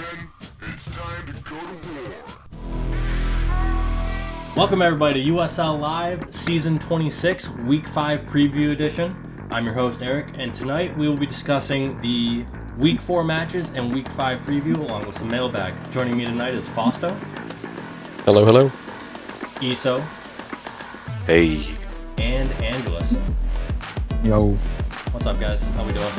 men, it's time to go to war. Welcome everybody to USL Live Season 26 Week 5 Preview Edition. I'm your host Eric, and tonight we will be discussing the Week 4 matches and Week 5 preview along with some mailbag. Joining me tonight is Fausto. Hello, hello. Easoe. Hey. And Angelus. Yo. What's up, guys? How we doing?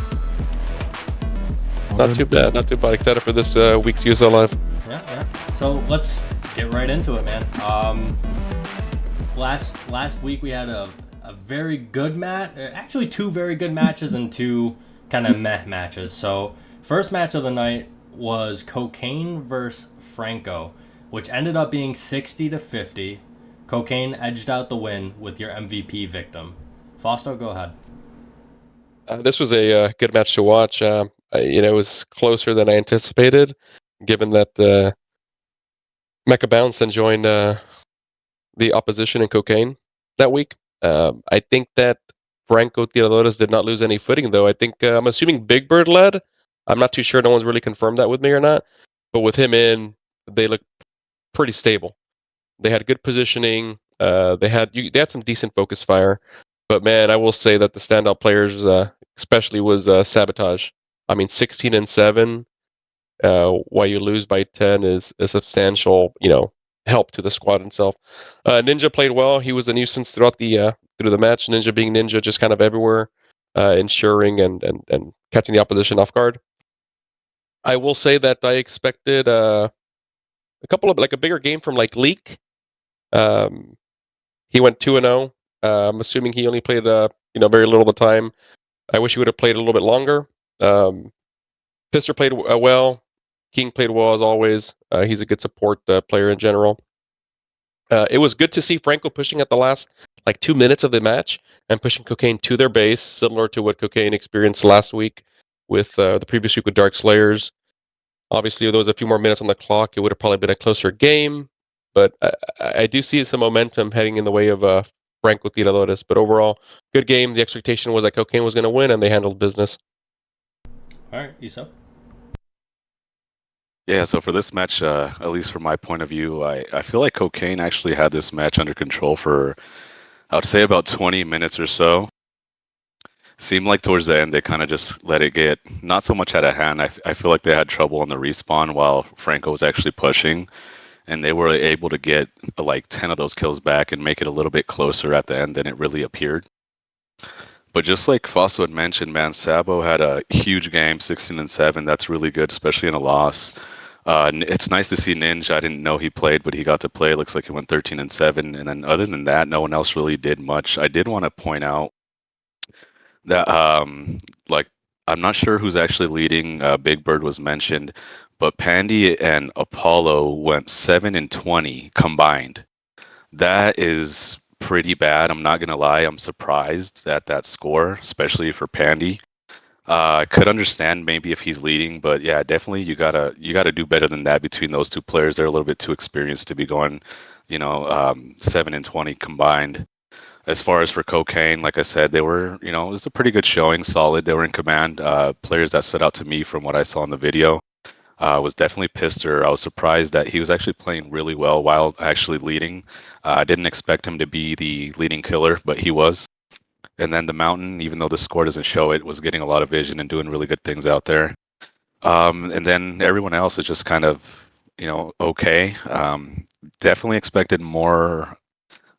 Not too bad, excited for this week's USL Live. Yeah. So let's get right into it, man. Last week we had a very good match, actually two very good matches and two kind of meh matches. So first match of the night was Cocaine versus Franco, which ended up being 60-50. Cocaine edged out the win with your MVP victim. Fausto, go ahead. This was a good match to watch. It was closer than I anticipated, given that Mecha Bounce and joined the opposition in Cocaine that week. I think that Franco Tiradores did not lose any footing, though. I think I'm assuming Big Bird led. I'm not too sure. No one's really confirmed that with me or not. But with him in, they look pretty stable. They had good positioning. They had some decent focus fire. But man, I will say that the standout players, especially, was Sabotage. I mean, 16-7. While you lose by 10 is a substantial, help to the squad itself. Ninja played well. He was a nuisance throughout through the match. Ninja being Ninja, just kind of everywhere, ensuring and catching the opposition off guard. I will say that I expected a couple of a bigger game from Leak. He went 2-0. I'm assuming he only played very little of the time. I wish he would have played a little bit longer. Pister played well. King played well as always. He's a good support player in general. It was good to see Franco pushing at the last 2 minutes of the match and pushing Cocaine to their base, similar to what Cocaine experienced last week with the previous week with Dark Slayers. Obviously, if there was a few more minutes on the clock, it would have probably been a closer game. But I do see some momentum heading in the way of Franco Tiradores. But overall, good game. The expectation was that Cocaine was going to win, and they handled business. All right, Easoe. Yeah, so for this match, at least from my point of view, I feel like Cocaine actually had this match under control for, I would say, about 20 minutes or so. Seemed like towards the end, they kind of just let it get not so much out of hand. I feel like they had trouble on the respawn while Franco was actually pushing, and they were able to get 10 of those kills back and make it a little bit closer at the end than it really appeared. But just like Fausto had mentioned, man, Sabo had a huge game, 16-7. That's really good, especially in a loss. It's nice to see Ninja. I didn't know he played, but he got to play. Looks like he went 13-7. And then other than that, no one else really did much. I did want to point out that, I'm not sure who's actually leading. Big Bird was mentioned, but Pandy and Apollo went 7-20 combined. That is pretty bad. I'm not gonna lie. I'm surprised at that score, especially for Pandy. I could understand maybe if he's leading, but yeah, definitely you gotta do better than that between those two players. They're a little bit too experienced to be going, 7-20 combined. As far as for Cocaine, like I said, they were, it was a pretty good showing, solid. They were in command. Players that stood out to me from what I saw in the video was definitely Pister. I was surprised that he was actually playing really well while actually leading. I didn't expect him to be the leading killer, but he was. And then the Mountain, even though the score doesn't show it, was getting a lot of vision and doing really good things out there. And then everyone else is just kind of, okay. Definitely expected a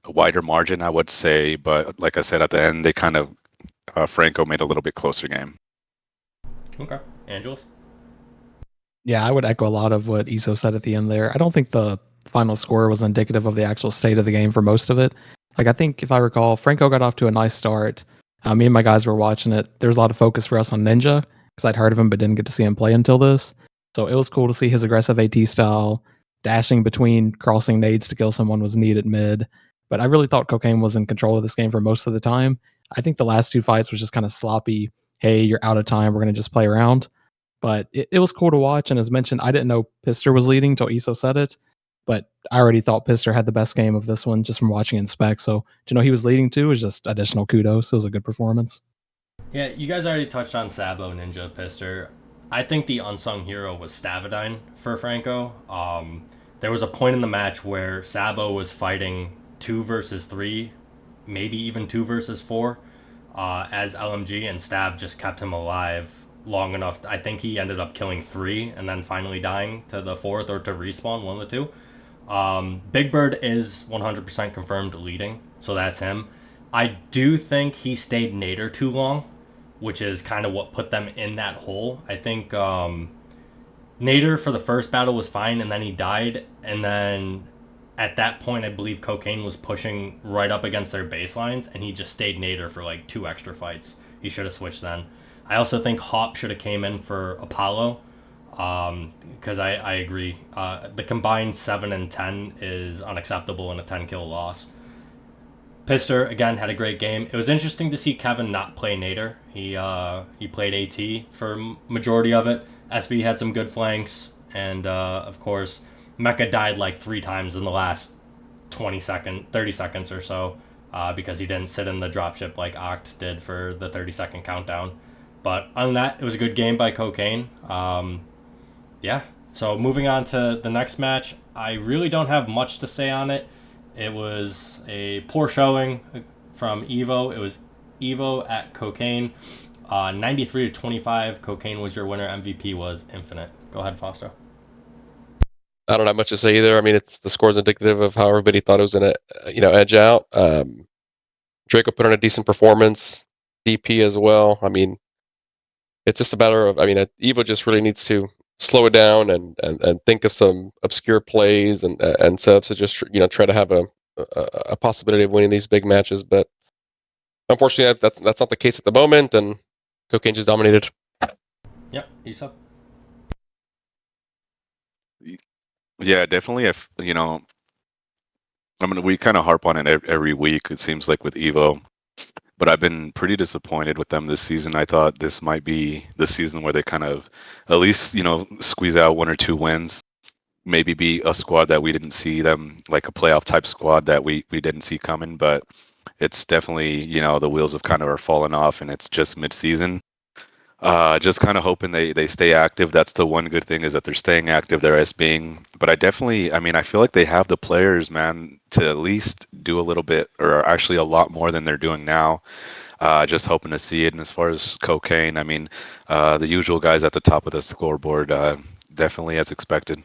wider margin, I would say. But like I said, at the end, they kind of, Franco made a little bit closer game. Okay. Angelus? Yeah, I would echo a lot of what Easoe said at the end there. I don't think the final score was indicative of the actual state of the game for most of it. I think if I recall, Franco got off to a nice start. Me and my guys were watching it. There was a lot of focus for us on Ninja because I'd heard of him but didn't get to see him play until this. So it was cool to see his aggressive AT style, dashing between crossing nades to kill someone was neat at mid. But I really thought Cocaine was in control of this game for most of the time. I think the last two fights was just kind of sloppy. Hey, you're out of time. We're going to just play around. But it was cool to watch. And as mentioned, I didn't know Pister was leading till Easoe said it. But I already thought Pister had the best game of this one just from watching in spec. So to know he was leading too is just additional kudos. It was a good performance. Yeah, you guys already touched on Sabo, Ninja, Pister. I think the unsung hero was Stavadine for Franco. There was a point in the match where Sabo was fighting 2 versus 3, maybe even 2 versus 4, as LMG, and Stav just kept him alive long enough. I think he ended up killing 3 and then finally dying to the 4th or to respawn, one of the two. Big Bird is 100% confirmed leading, so that's him. I do think he stayed Nader too long, which is kind of what put them in that hole. I think Nader for the first battle was fine, and then he died, and then at that point I believe Cocaine was pushing right up against their baselines, and he just stayed Nader for like 2 extra fights. He should have switched then. I also think Hop should have came in for Apollo, because I agree. The combined 7 and 10 is unacceptable in a 10 kill loss. Pister, again, had a great game. It was interesting to see Kevin not play Nader. He played AT for majority of it. SV had some good flanks. And, of course, Mecha died like 3 times in the last 30 seconds or so, because he didn't sit in the dropship like Oct did for the 30-second countdown. But other than that, it was a good game by Cocaine. Yeah. So moving on to the next match, I really don't have much to say on it. It was a poor showing from Evo. It was Evo at Cocaine. 93-25. Cocaine was your winner. MVP was Infinite. Go ahead, Fausto. I don't have much to say either. I mean, it's the score's indicative of how everybody thought it was gonna, edge out. Draco put on a decent performance. DP as well. I mean, it's just a matter of, Evo just really needs to slow it down and think of some obscure plays and setups to just try to have a possibility of winning these big matches. But unfortunately, that's not the case at the moment, and Cocaine just dominated. Yep, Easoe. Yeah, definitely. We kind of harp on it every week. It seems like with Evo, but I've been pretty disappointed with them this season. I thought this might be the season where they kind of, at least, squeeze out 1 or 2 wins. Maybe be a squad that we didn't see them, like a playoff type squad that we didn't see coming. But it's definitely, the wheels have kind of are falling off, and it's just mid-season. Just kind of hoping they stay active. That's the one good thing, is that they're staying active. They're SBing. But I feel like they have the players, man, to at least do a little bit, or actually a lot more than they're doing now. Just hoping to see it. And as far as Cocaine, the usual guys at the top of the scoreboard, definitely as expected.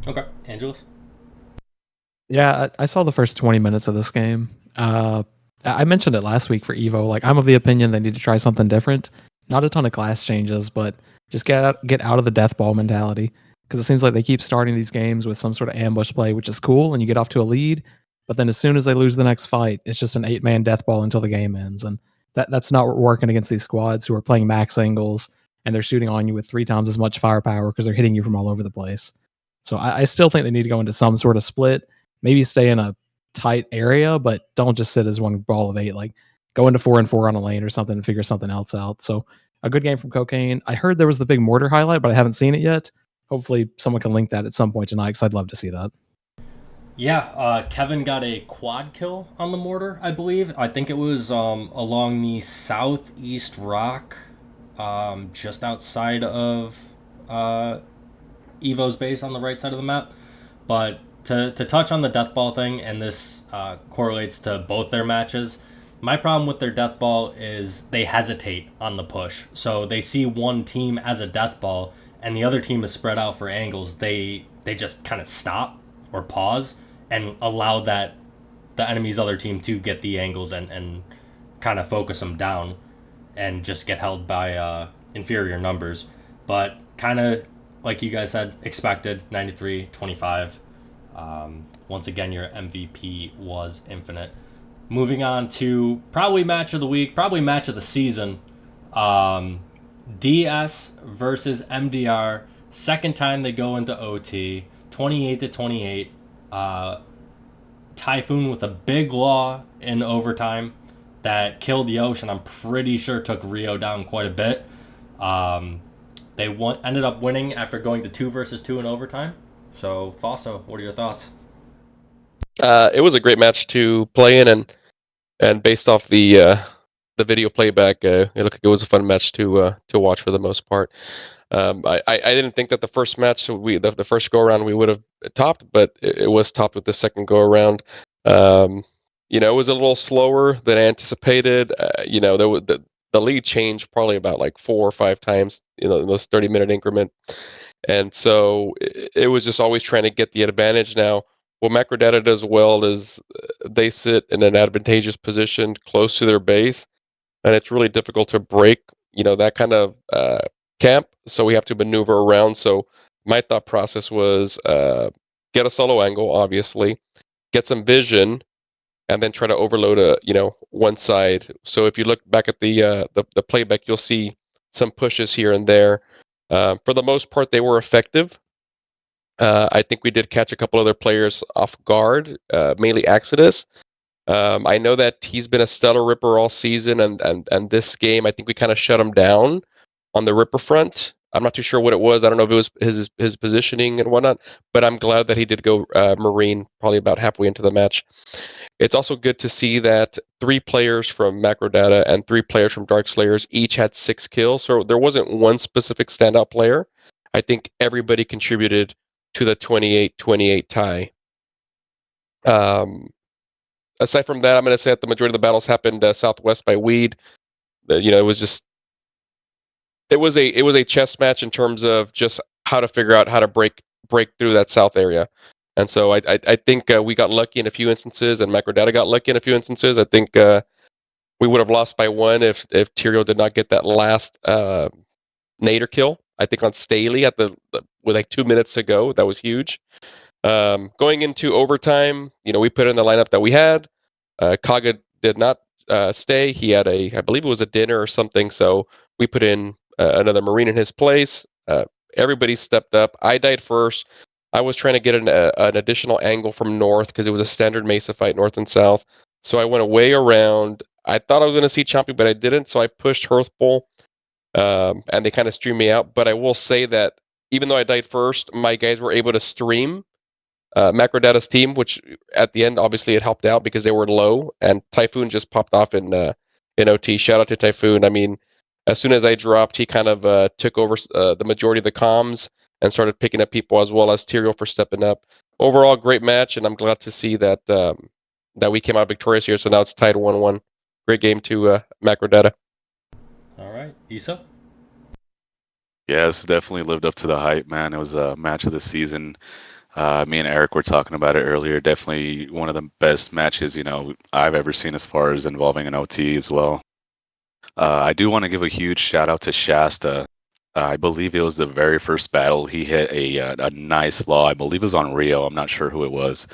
Okay, Angelus. Yeah, I saw the first 20 minutes of this game. I mentioned it last week for Evo. Like, I'm of the opinion they need to try something different. Not a ton of class changes, but just get out of the death ball mentality. Because it seems like they keep starting these games with some sort of ambush play, which is cool, and you get off to a lead. But then as soon as they lose the next fight, it's just an 8-man death ball until the game ends. And that's not working against these squads who are playing max angles, and they're shooting on you with 3 times as much firepower because they're hitting you from all over the place. So I still think they need to go into some sort of split. Maybe stay in a tight area, but don't just sit as one ball of 8. Like, go into 4 and 4 on a lane or something and figure something else out. So a good game from Cocaine. I heard there was the big mortar highlight, but I haven't seen it yet. Hopefully someone can link that at some point tonight, because I'd love to see that. Yeah, Kevin got a quad kill on the mortar, I believe. I think it was along the southeast rock, just outside of Evo's base on the right side of the map. But to touch on the death ball thing, and this correlates to both their matches, my problem with their death ball is they hesitate on the push. So they see one team as a death ball and the other team is spread out for angles. They just kind of stop or pause and allow that the enemy's other team to get the angles and kind of focus them down and just get held by inferior numbers. But kind of like you guys said, expected, 93-25. Once again, your MVP was Infinite. Moving on to probably match of the week, probably match of the season. DS versus MDR. Second time they go into OT. 28-28. Typhoon with a big law in overtime that killed Yosh, and I'm pretty sure took Rio down quite a bit. They ended up winning after going to 2 versus 2 in overtime. So, Fausto, what are your thoughts? It was a great match to play in, and based off the the video playback, it looked like it was a fun match to watch for the most part. I didn't think that the first match the first go around we would have topped, but it was topped with the second go around. It was a little slower than anticipated. There was the lead changed probably about like 4 or 5 times, in those 30-minute increment, and so it was just always trying to get the advantage. Now, what Macrodata does well is they sit in an advantageous position close to their base, and it's really difficult to break, that kind of camp. So we have to maneuver around. So my thought process was get a solo angle, obviously, get some vision, and then try to overload one side. So if you look back at the playback, you'll see some pushes here and there. For the most part, they were effective. I think we did catch a couple other players off guard, mainly Exodus. I know that he's been a stellar ripper all season, and this game, I think we kind of shut him down on the ripper front. I'm not too sure what it was. I don't know if it was his positioning and whatnot, but I'm glad that he did go Marine probably about halfway into the match. It's also good to see that 3 players from Macrodata and 3 players from Dark Slayers each had 6 kills, so there wasn't one specific standout player. I think everybody contributed to the 28-28 tie. Aside from that, I'm going to say that the majority of the battles happened southwest by Weed. It was a chess match in terms of just how to figure out how to break through that south area. And so I think we got lucky in a few instances, and Macrodata got lucky in a few instances. I think we would have lost by 1 if Tyrael did not get that last Nader kill. I think on Staley with like 2 minutes to go. That was huge. Going into overtime, we put in the lineup that we had. Kaga did not stay. He had I believe it was a dinner or something, so we put in another Marine in his place. Everybody stepped up. I died first. I was trying to get an additional angle from north because it was a standard Mesa fight, north and south. So I went way around. I thought I was going to see Chompy, but I didn't. So I pushed Hearthbull, and they kind of streamed me out. But I will say that even though I died first, my guys were able to stream Macrodata's team, which at the end, obviously, it helped out because they were low, and Typhoon just popped off in OT. Shout out to Typhoon. I mean, as soon as I dropped, he kind of took over the majority of the comms and started picking up people, as well as Tyrael for stepping up. Overall, great match, and I'm glad to see that that we came out victorious here. So now it's tied 1-1. Great game to Macrodata. All right, Easoe? Yes, definitely lived up to the hype, man. It was a match of the season. Me and Eric were talking about it earlier. Definitely one of the best matches, I've ever seen as far as involving an OT as well. I do want to give a huge shout out to Shasta. I believe it was the very first battle. He hit a nice law. I believe it was on Rio. I'm not sure who it was.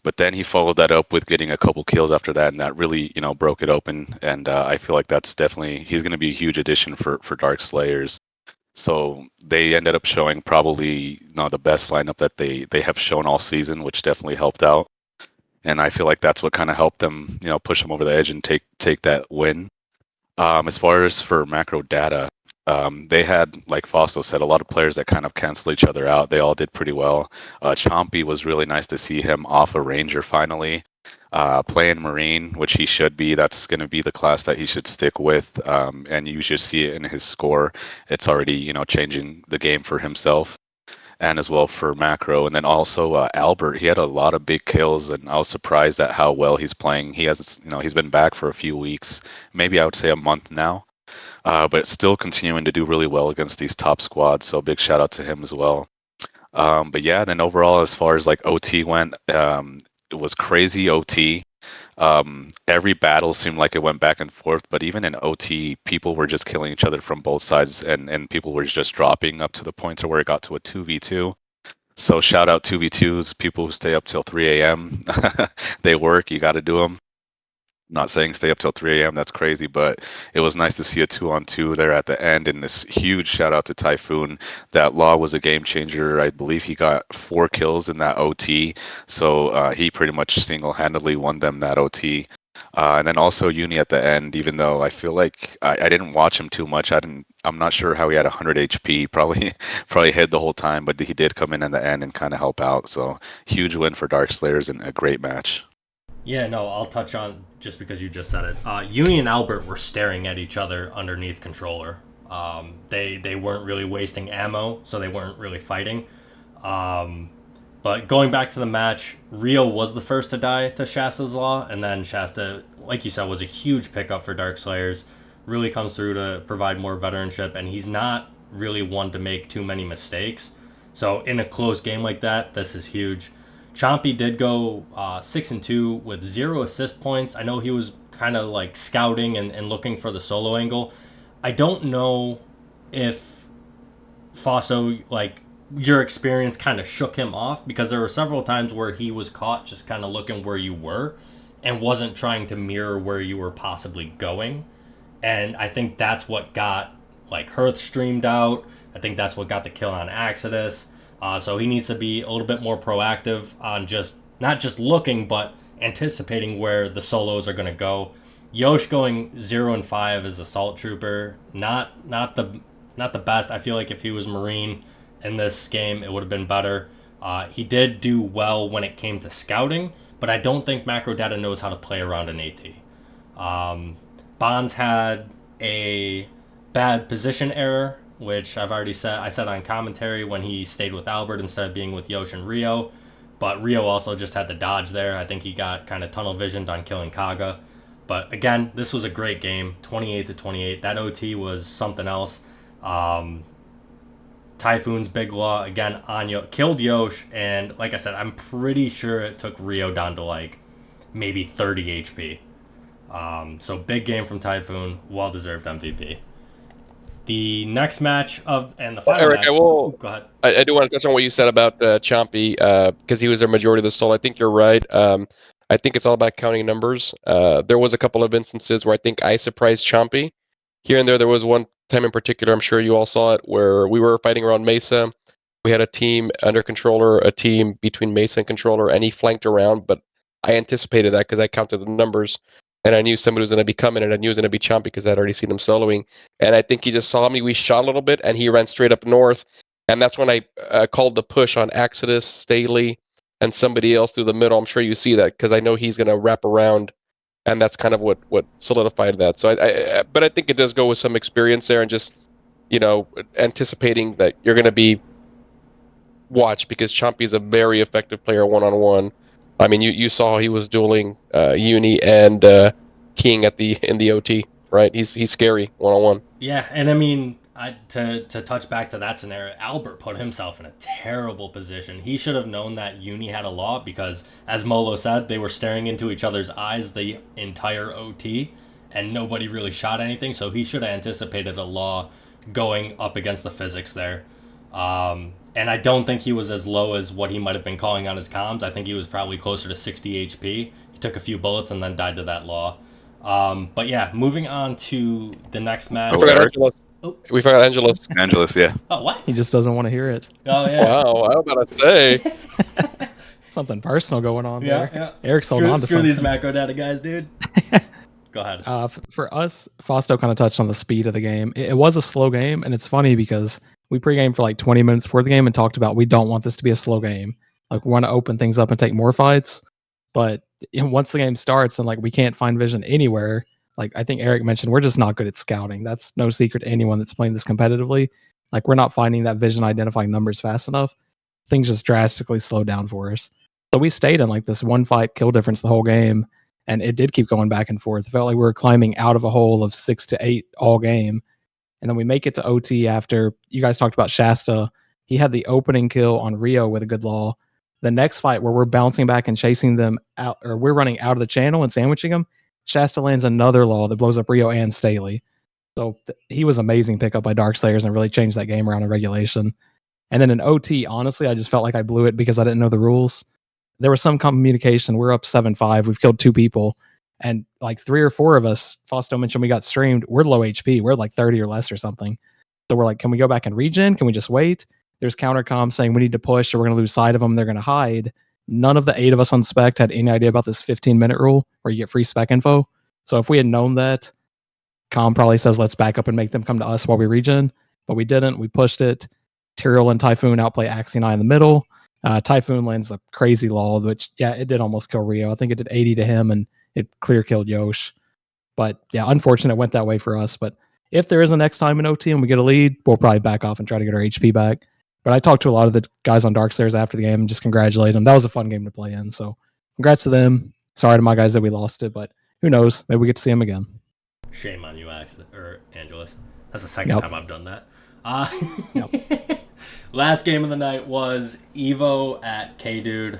But then he followed that up with getting a couple kills after that, and that really, broke it open. And I feel like that's definitely he's going to be a huge addition for Dark Slayers. So they ended up showing probably the best lineup that they have shown all season, which definitely helped out. And I feel like that's what kind of helped them, push them over the edge and take that win. As far as for macro data, they had, like Fausto said, a lot of players that kind of cancel each other out. They all did pretty well. Chompy was really nice to see him off a Ranger finally. Playing Marine, which he should be. That's going to be the class that he should stick with. And you just see it in his score. It's already, changing the game for himself and as well for macro. And then also Albert, he had a lot of big kills, and I was surprised at how well he's playing. He has, he's been back for a few weeks, maybe I would say a month now, but still continuing to do really well against these top squads. So big shout out to him as well. But yeah, then overall, as far as like OT went, it was crazy OT. Every battle seemed like it went back and forth, but even in OT, people were just killing each other from both sides, and people were just dropping up to the point to where it got to a 2v2. So shout out 2v2s, people who stay up till 3 a.m. They work, you got to do them. Not saying stay up till 3 a.m. That's crazy, but it was nice to see a 2-on-2 there at the end. And this huge shout out to Typhoon. That law was a game changer. I believe he got 4 kills in that OT. So he pretty much single handedly won them that OT. And then also Uni at the end, even though I feel like I didn't watch him too much. I'm not sure how he had 100 HP. Probably hid the whole time, but he did come in the end and kind of help out. So huge win for Dark Slayers and a great match. Yeah, no, I'll touch on just because you just said it. Uni and Albert were staring at each other underneath controller. They weren't really wasting ammo, so they weren't really fighting. Um, but going back to the match, Rio was the first to die to Shasta's Law, and then Shasta, like you said, was a huge pickup for Dark Slayers. Really comes through to provide more veteranship, and he's not really one to make too many mistakes. So in a close game like that, this is huge. Chompy did go 6-2 with 0 assist points. I know he was kind of like scouting and looking for the solo angle. I don't know if Fausto, like, your experience kind of shook him off, because there were several times where he was caught just kind of looking where you were and wasn't trying to mirror where you were possibly going. And I think that's what got like Hearth streamed out. I think that's what got the kill on Exodus. So he needs to be a little bit more proactive on just not just looking, but anticipating where the solos are going to go. Yosh going 0-5 as assault trooper, not the best. I feel like if he was Marine in this game, it would have been better. He did do well when it came to scouting, but I don't think Macro Data knows how to play around an AT. Bonds had a bad position error, which I've already said. I said on commentary when he stayed with Albert instead of being with Yosh and Rio. But Rio also just had the dodge there. I think he got kind of tunnel visioned on killing Kaga. But again, this was a great game, 28-28. That OT was something else. Typhoon's big law again on killed Yosh, and like I said, I'm pretty sure it took Rio down to like maybe 30 HP. So big game from Typhoon, well-deserved MVP. The next match and the final Eric, match. go ahead. I do want to touch on what you said about Chompy, because he was their majority of the soul. I think you're right. I think it's all about counting numbers. There was a couple of instances where I think I surprised Chompy. Here and there was one time in particular, I'm sure you all saw it, where we were fighting around Mesa. We had a team under controller, a team between Mesa and controller, and he flanked around, but I anticipated that because I counted the numbers, and I knew somebody was going to be coming, and I knew it was going to be Chompy because I'd already seen him soloing. And I think he just saw me. We shot a little bit, and he ran straight up north. And that's when I called the push on Exodus, Staley, and somebody else through the middle. I'm sure you see that because I know he's going to wrap around, and that's kind of what solidified that. So, but I think it does go with some experience there and just, anticipating that you're going to be watched, because Chompy is a very effective player one-on-one. I mean, you saw he was dueling Uni and King in the OT, right? He's scary one-on-one. Yeah, and I mean, to touch back to that scenario, Albert put himself in a terrible position. He should have known that Uni had a law because, as Molo said, they were staring into each other's eyes the entire OT, and nobody really shot anything, so he should have anticipated a law going up against the physics there. And I don't think he was as low as what he might have been calling on his comms. I think he was probably closer to 60 HP. He took a few bullets and then died to that law. But yeah, moving on to the next match. We forgot Angelus. Angelus, yeah. Oh, what? He just doesn't want to hear it. Oh, yeah. Wow, I was about to say. Something personal going on there. Yeah. Eric's holding on to screw something. These macro data guys, dude. Go ahead. For us, Fausto kind of touched on the speed of the game. It was a slow game, and it's funny because we pregame for like 20 minutes before the game and talked about we don't want this to be a slow game. Like, we want to open things up and take more fights. But once the game starts and like we can't find vision anywhere, like I think Eric mentioned, we're just not good at scouting. That's no secret to anyone that's playing this competitively. Like, we're not finding that vision identifying numbers fast enough. Things just drastically slowed down for us. So we stayed in like this one fight kill difference the whole game. And it did keep going back and forth. It felt like we were climbing out of a hole of 6 to 8 all game. And then we make it to OT after you guys talked about Shasta. He had the opening kill on Rio with a good law. The next fight where we're bouncing back and chasing them out, or we're running out of the channel and sandwiching them, Shasta lands another law that blows up Rio and Staley. So he was amazing pickup by Darkslayers and really changed that game around in regulation. And then in OT, honestly, I just felt like I blew it because I didn't know the rules. There was some communication. We're up 7-5. We've killed 2 people. And like 3 or 4 of us, Fausto mentioned we got streamed. We're low HP. We're like 30 or less or something. So we're like, can we go back and regen? Can we just wait? There's countercom saying we need to push or we're going to lose sight of them. They're going to hide. None of the 8 of us on spec had any idea about this 15-minute rule where you get free spec info. So if we had known that, com probably says let's back up and make them come to us while we regen. But we didn't. We pushed it. Tyrell and Typhoon outplay Axie and I in the middle. Typhoon lands a crazy law, which, yeah, it did almost kill Rio. I think it did 80 to him, and it clear killed Yosh. But yeah, unfortunate it went that way for us. But if there is a next time in OT and we get a lead, we'll probably back off and try to get our HP back. But I talked to a lot of the guys on Darkslayers after the game and just congratulate them. That was a fun game to play in. So congrats to them. Sorry to my guys that we lost it, but who knows? Maybe we get to see them again. Shame on you, actually, or Angelus. That's the second time I've done that. Last game of the night was Evo at K-Dude.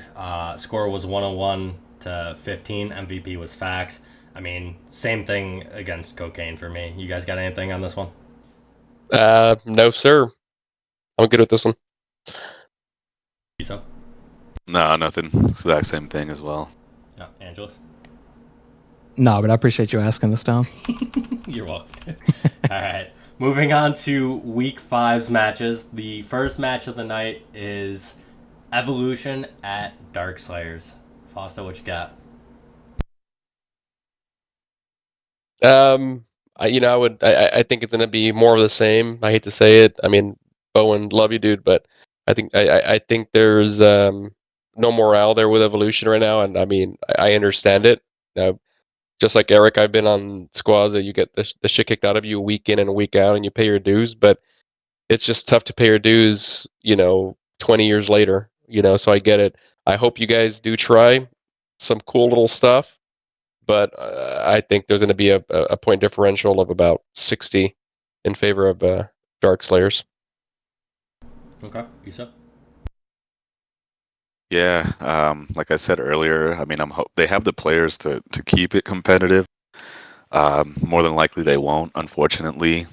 Score was 101 to 15. MVP was Fax. I mean, same thing against Cocaine for me. You guys got anything on this one? No, sir. I'm good with this one. Easoe? No, nothing. Exact same thing as well. Yeah, Angelus? No, but I appreciate you asking this down. You're welcome. All right. Moving on to Week 5's matches. The first match of the night is Evolution at Darkslayers. Fausto, what you got? I think it's gonna be more of the same. I hate to say it. I mean, Bowen, love you, dude, but I think there's no morale there with Evolution right now, and I mean, I understand it. Just like Eric, I've been on squads that you get the shit kicked out of you week in and week out, and you pay your dues, but it's just tough to pay your dues, 20 years later, so I get it. I hope you guys do try some cool little stuff, but I think there's going to be a point differential of about 60 in favor of Darkslayers. Okay, Easoe? Yeah, like I said earlier, I mean, they have the players to keep it competitive. More than likely, they won't, unfortunately.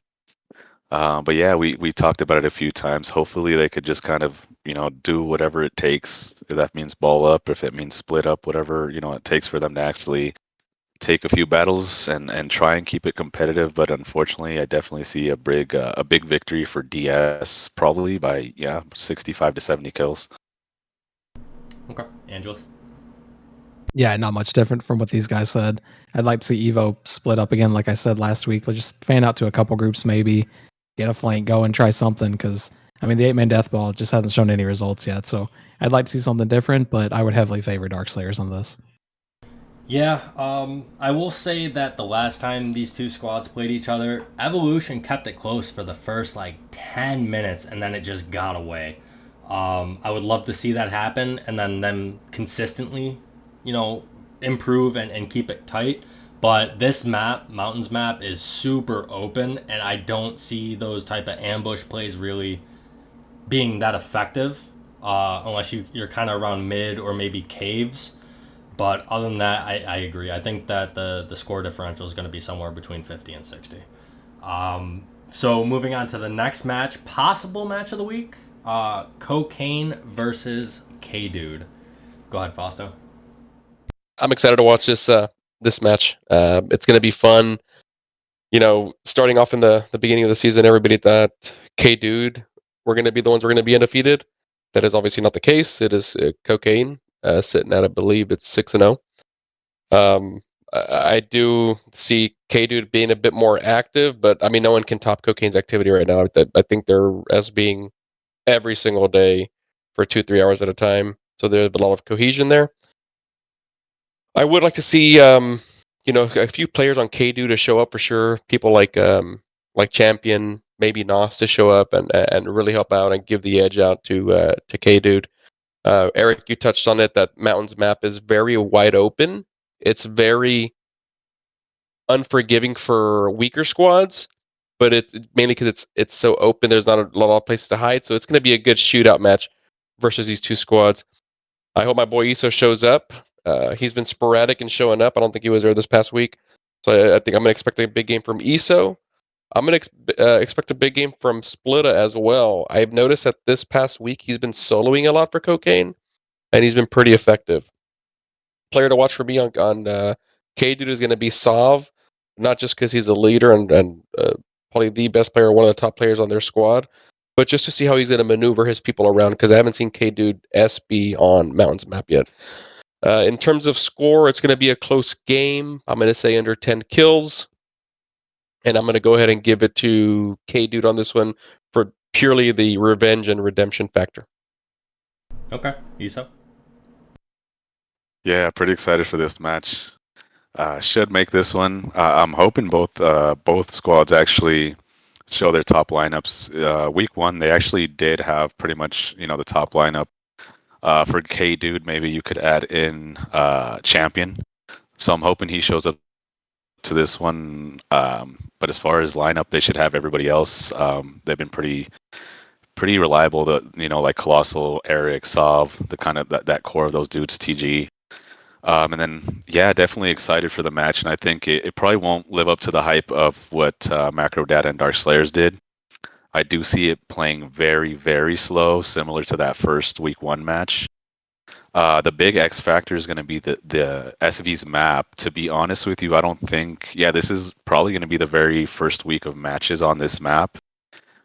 But yeah, we talked about it a few times. Hopefully, they could just kind of do whatever it takes. If that means ball up, if it means split up, whatever it takes for them to actually take a few battles and try and keep it competitive. But unfortunately, I definitely see a big victory for DS, probably by 65 to 70 kills. Okay, Angelus? Yeah, not much different from what these guys said. I'd like to see Evo split up again, like I said last week. Let's just fan out to a couple groups, maybe get a flank going, try something. Because I mean, the 8-man death ball just hasn't shown any results yet. So I'd like to see something different, but I would heavily favor Darkslayers on this. Yeah, I will say that the last time these two squads played each other, Evolution kept it close for the first 10 minutes, and then it just got away. I would love to see that happen, and then them consistently, improve and keep it tight. But this map, Mountains map, is super open, and I don't see those type of ambush plays really being that effective, unless you're kind of around mid or maybe caves. But other than that, I agree. I think that the score differential is going to be somewhere between 50 and 60. So moving on to the next match, possible match of the week, Cocaine versus K-Dude. Go ahead, Fausto. I'm excited to watch this match. It's going to be fun. Starting off in the beginning of the season, everybody thought K-Dude were going to be the ones who are going to be undefeated. That is obviously not the case. It is Cocaine sitting at, I believe it's 6-0. I do see K-Dude being a bit more active, but I mean, no one can top Cocaine's activity right now. I think they're as being every single day for 2-3 hours at a time. So there's a lot of cohesion there. I would like to see, a few players on K-Dude to show up for sure. People like Champion, maybe Nos to show up and really help out and give the edge out to K-Dude. Eric, you touched on it, that Mountains map is very wide open. It's very unforgiving for weaker squads, but it's mainly because it's so open. There's not a lot of places to hide, so it's going to be a good shootout match versus these two squads. I hope my boy Easoe shows up. He's been sporadic in showing up. I don't think he was there this past week, so I think I'm going to expect a big game from Easoe. I'm going to expect a big game from Splitta as well. I've noticed that this past week he's been soloing a lot for Cocaine, and he's been pretty effective. Player to watch for me on K-Dude is going to be Sav, not just because he's a leader and probably the best player, one of the top players on their squad, but just to see how he's going to maneuver his people around, because I haven't seen K-Dude SB on Mountains map yet. In terms of score, it's going to be a close game. I'm going to say under 10 kills, and I'm going to go ahead and give it to K-Dude on this one for purely the revenge and redemption factor. Okay, Easoe. Yeah, pretty excited for this match. Should make this one. I'm hoping both squads actually show their top lineups. Week one, they actually did have pretty much the top lineup. For K Dude, maybe you could add in Champion. So I'm hoping he shows up to this one. But as far as lineup, they should have everybody else. They've been pretty reliable. Like Colossal, Eric, Sov, the kind of that core of those dudes, TG. And then, yeah, definitely excited for the match. And I think it probably won't live up to the hype of what Macro Data and Dark Slayers did. I do see it playing very, very slow, similar to that first week one match. The big X factor is going to be the SV's map. To be honest with you, I don't think, yeah, this is probably going to be the very first week of matches on this map.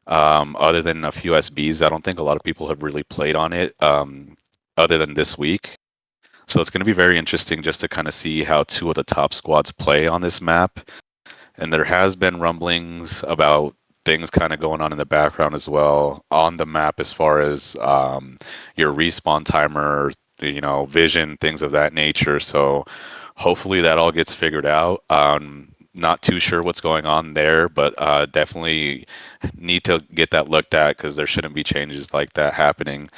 Other than a few SBs, I don't think a lot of people have really played on it other than this week. So it's going to be very interesting just to kind of see how two of the top squads play on this map. And there has been rumblings about things kind of going on in the background as well on the map as far as your respawn timer, vision, things of that nature. So hopefully that all gets figured out. Not too sure what's going on there, but definitely need to get that looked at because there shouldn't be changes like that happening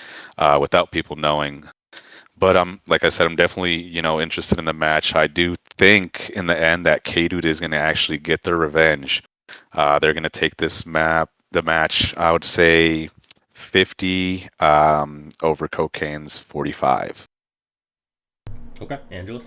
without people knowing. But like I said, I'm definitely interested in the match. I do think in the end that K-Dude is going to actually get their revenge. They're going to take the match. I would say 50 over Cocaine's 45. Okay, Angelus.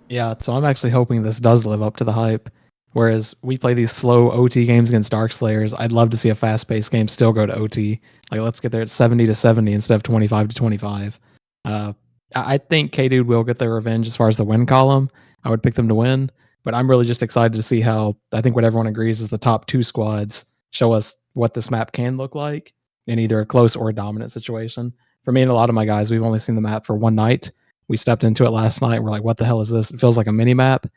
Yeah, so I'm actually hoping this does live up to the hype. Whereas we play these slow OT games against Dark Slayers, I'd love to see a fast-paced game still go to OT. Like, let's get there at 70-70 instead of 25-25. I think K-Dude will get their revenge as far as the win column. I would pick them to win, but I'm really just excited to see how I think what everyone agrees is the top two squads show us what this map can look like in either a close or a dominant situation. For me and a lot of my guys, we've only seen the map for one night. We stepped into it last night and we're like, what the hell is this? It feels like a mini map.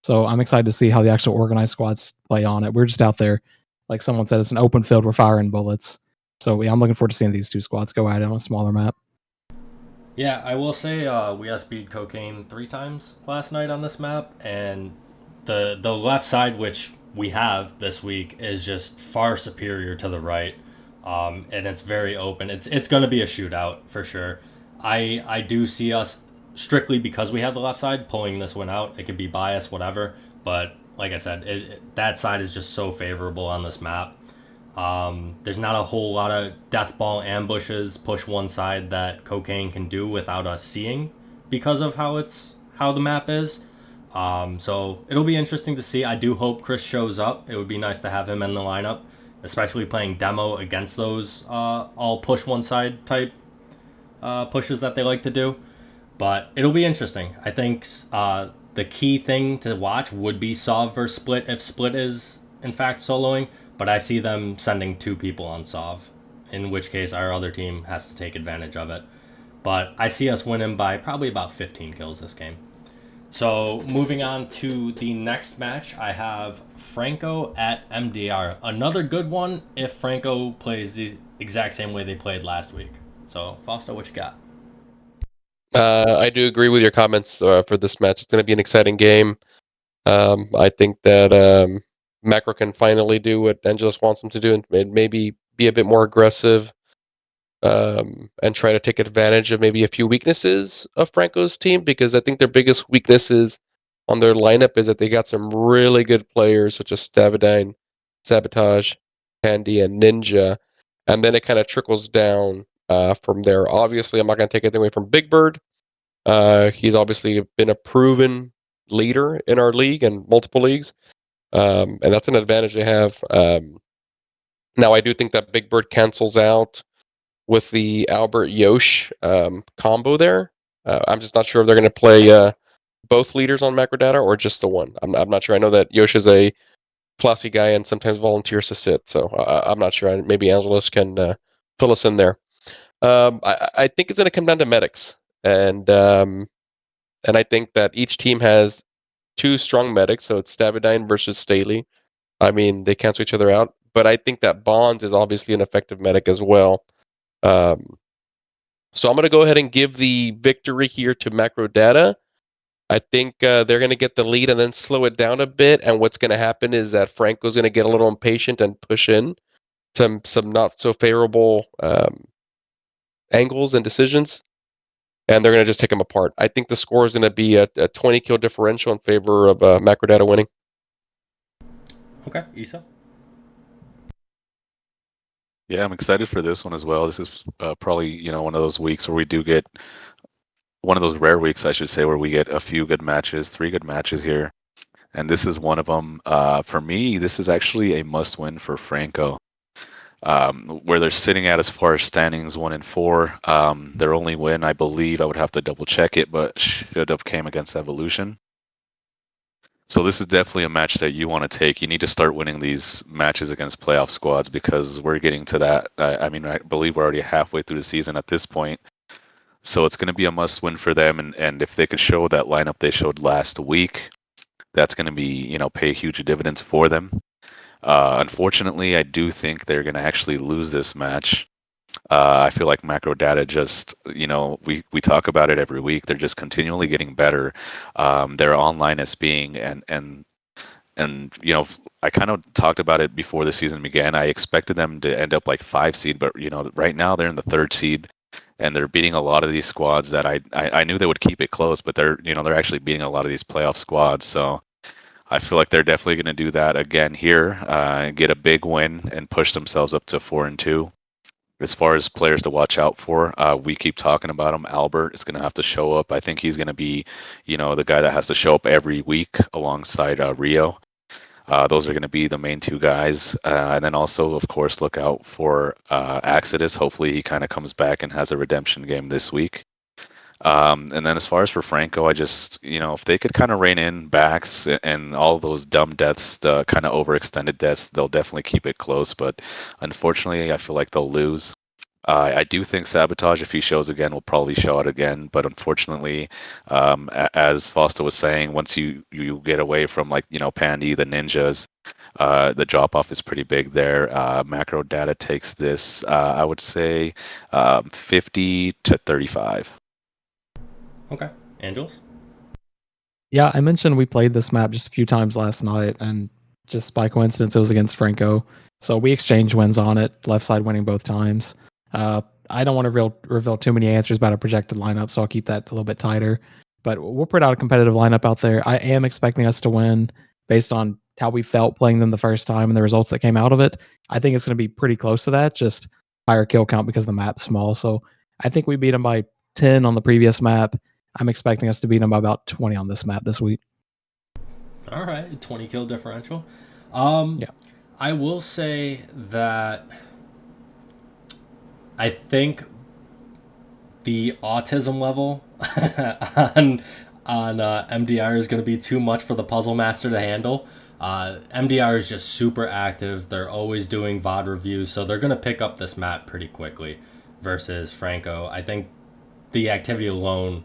So I'm excited to see how the actual organized squads play on it. We're just out there, like someone said, it's an open field. We're firing bullets. So yeah, I'm looking forward to seeing these two squads go at it on a smaller map. Yeah, I will say we SB'd Cocaine 3 times last night on this map, and the left side, which we have this week, is just far superior to the right, and it's very open. It's going to be a shootout for sure. I do see us strictly because we have the left side pulling this one out. It could be biased, whatever, but like I said, that side is just so favorable on this map. There's not a whole lot of death ball ambushes push one side that Cocaine can do without us seeing because of how the map is. So it'll be interesting to see. I do hope Chris shows up. It would be nice to have him in the lineup, especially playing demo against those all push one side type pushes that they like to do. But it'll be interesting. I think the key thing to watch would be Sov versus Split if Split is in fact soloing. But I see them sending 2 people on Sov, in which case our other team has to take advantage of it. But I see us winning by probably about 15 kills this game. So moving on to the next match, I have Franco at MDR. Another good one if Franco plays the exact same way they played last week. So Fausto, what you got? I do agree with your comments for this match. It's going to be an exciting game. I think that Macro can finally do what Angelus wants him to do and maybe be a bit more aggressive and try to take advantage of maybe a few weaknesses of Franco's team, because I think their biggest weaknesses on their lineup is that they got some really good players such as Stavadine, Sabotage, Candy, and Ninja, and then it kind of trickles down from there. Obviously, I'm not going to take anything away from Big Bird. He's obviously been a proven leader in our league and multiple leagues, and that's an advantage they have. Now, I do think that Big Bird cancels out with the Albert Yosh combo there. I'm just not sure if they're going to play both leaders on Macrodata or just the one. I'm not sure. I know that Yosh is a classy guy and sometimes volunteers to sit, so I'm not sure. Maybe Angelus can fill us in there. I think it's going to come down to medics, and I think that each team has 2 strong medics, so it's Stavadine versus Staley. I mean, they cancel each other out, but I think that Bonds is obviously an effective medic as well. Um, So I'm going to go ahead and give the victory here to Macro Data. I think they're going to get the lead and then slow it down a bit. And what's going to happen is that Franco's going to get a little impatient and push in some not so favorable angles and decisions. And they're going to just take them apart. I think the score is going to be a 20 kill differential in favor of Macro Data winning. Okay, Easoe? Yeah, I'm excited for this one as well. This is probably one of those weeks where we do get one of those rare weeks, I should say, where we get a few good matches, 3 good matches here, and this is one of them. For me, this is actually a must-win for Franco. Where they're sitting at as far as standings 1 and 4. Their only win, I believe, I would have to double check it, but should have came against Evolution. So this is definitely a match that you want to take. You need to start winning these matches against playoff squads because we're getting to that. I mean, I believe we're already halfway through the season at this point. So it's going to be a must win for them. And if they could show that lineup they showed last week, that's going to be, pay huge dividends for them. Unfortunately, I do think they're going to actually lose this match. I feel like Macro Data just, we talk about it every week. They're just continually getting better. Their online is being and I kind of talked about it before the season began. I expected them to end up like 5 seed, but right now they're in the 3rd seed, and they're beating a lot of these squads that I knew they would keep it close, but they're actually beating a lot of these playoff squads. So I feel like they're definitely going to do that again here, get a big win, and push themselves up to 4-2. As far as players to watch out for, we keep talking about him. Albert is going to have to show up. I think he's going to be, the guy that has to show up every week alongside Rio. Those are going to be the main 2 guys. And then also, of course, look out for Exodus. Hopefully he kind of comes back and has a redemption game this week. And then as far as for Franco, I just, if they could kind of rein in backs and all those dumb deaths, the kind of overextended deaths, they'll definitely keep it close. But unfortunately, I feel like they'll lose. I do think Sabotage, if he shows again, will probably show out again. But unfortunately, as Fausto was saying, once you get away from Pandy, the ninjas, the drop off is pretty big there. Macro Data takes this, I would say, 50 to 35. Okay, Angelus? Yeah, I mentioned we played this map just a few times last night, and just by coincidence, it was against Franco. So we exchanged wins on it, left side winning both times. I don't want to reveal too many answers about a projected lineup, so I'll keep that a little bit tighter. But we'll put out a competitive lineup out there. I am expecting us to win based on how we felt playing them the first time and the results that came out of it. I think it's going to be pretty close to that, just higher kill count because the map's small. So I think we beat them by 10 on the previous map. I'm expecting us to beat them by about 20 on this map this week. All right, 20 kill differential. Yeah. I will say that I think the autism level on MDR is going to be too much for the puzzle master to handle. MDR is just super active. They're always doing VOD reviews, so they're going to pick up this map pretty quickly versus Franco. I think the activity alone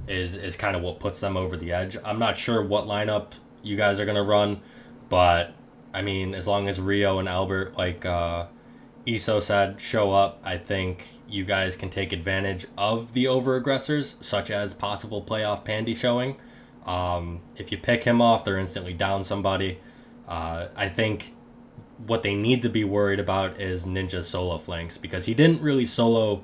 is kind of what puts them over the edge. I'm not sure what lineup you guys are going to run, but I mean, as long as Rio and Albert, like Easoe said, show up, I think you guys can take advantage of the over-aggressors, such as possible playoff Pandy showing. If you pick him off, they're instantly down somebody. I think what they need to be worried about is Ninja's solo flanks, because he didn't really solo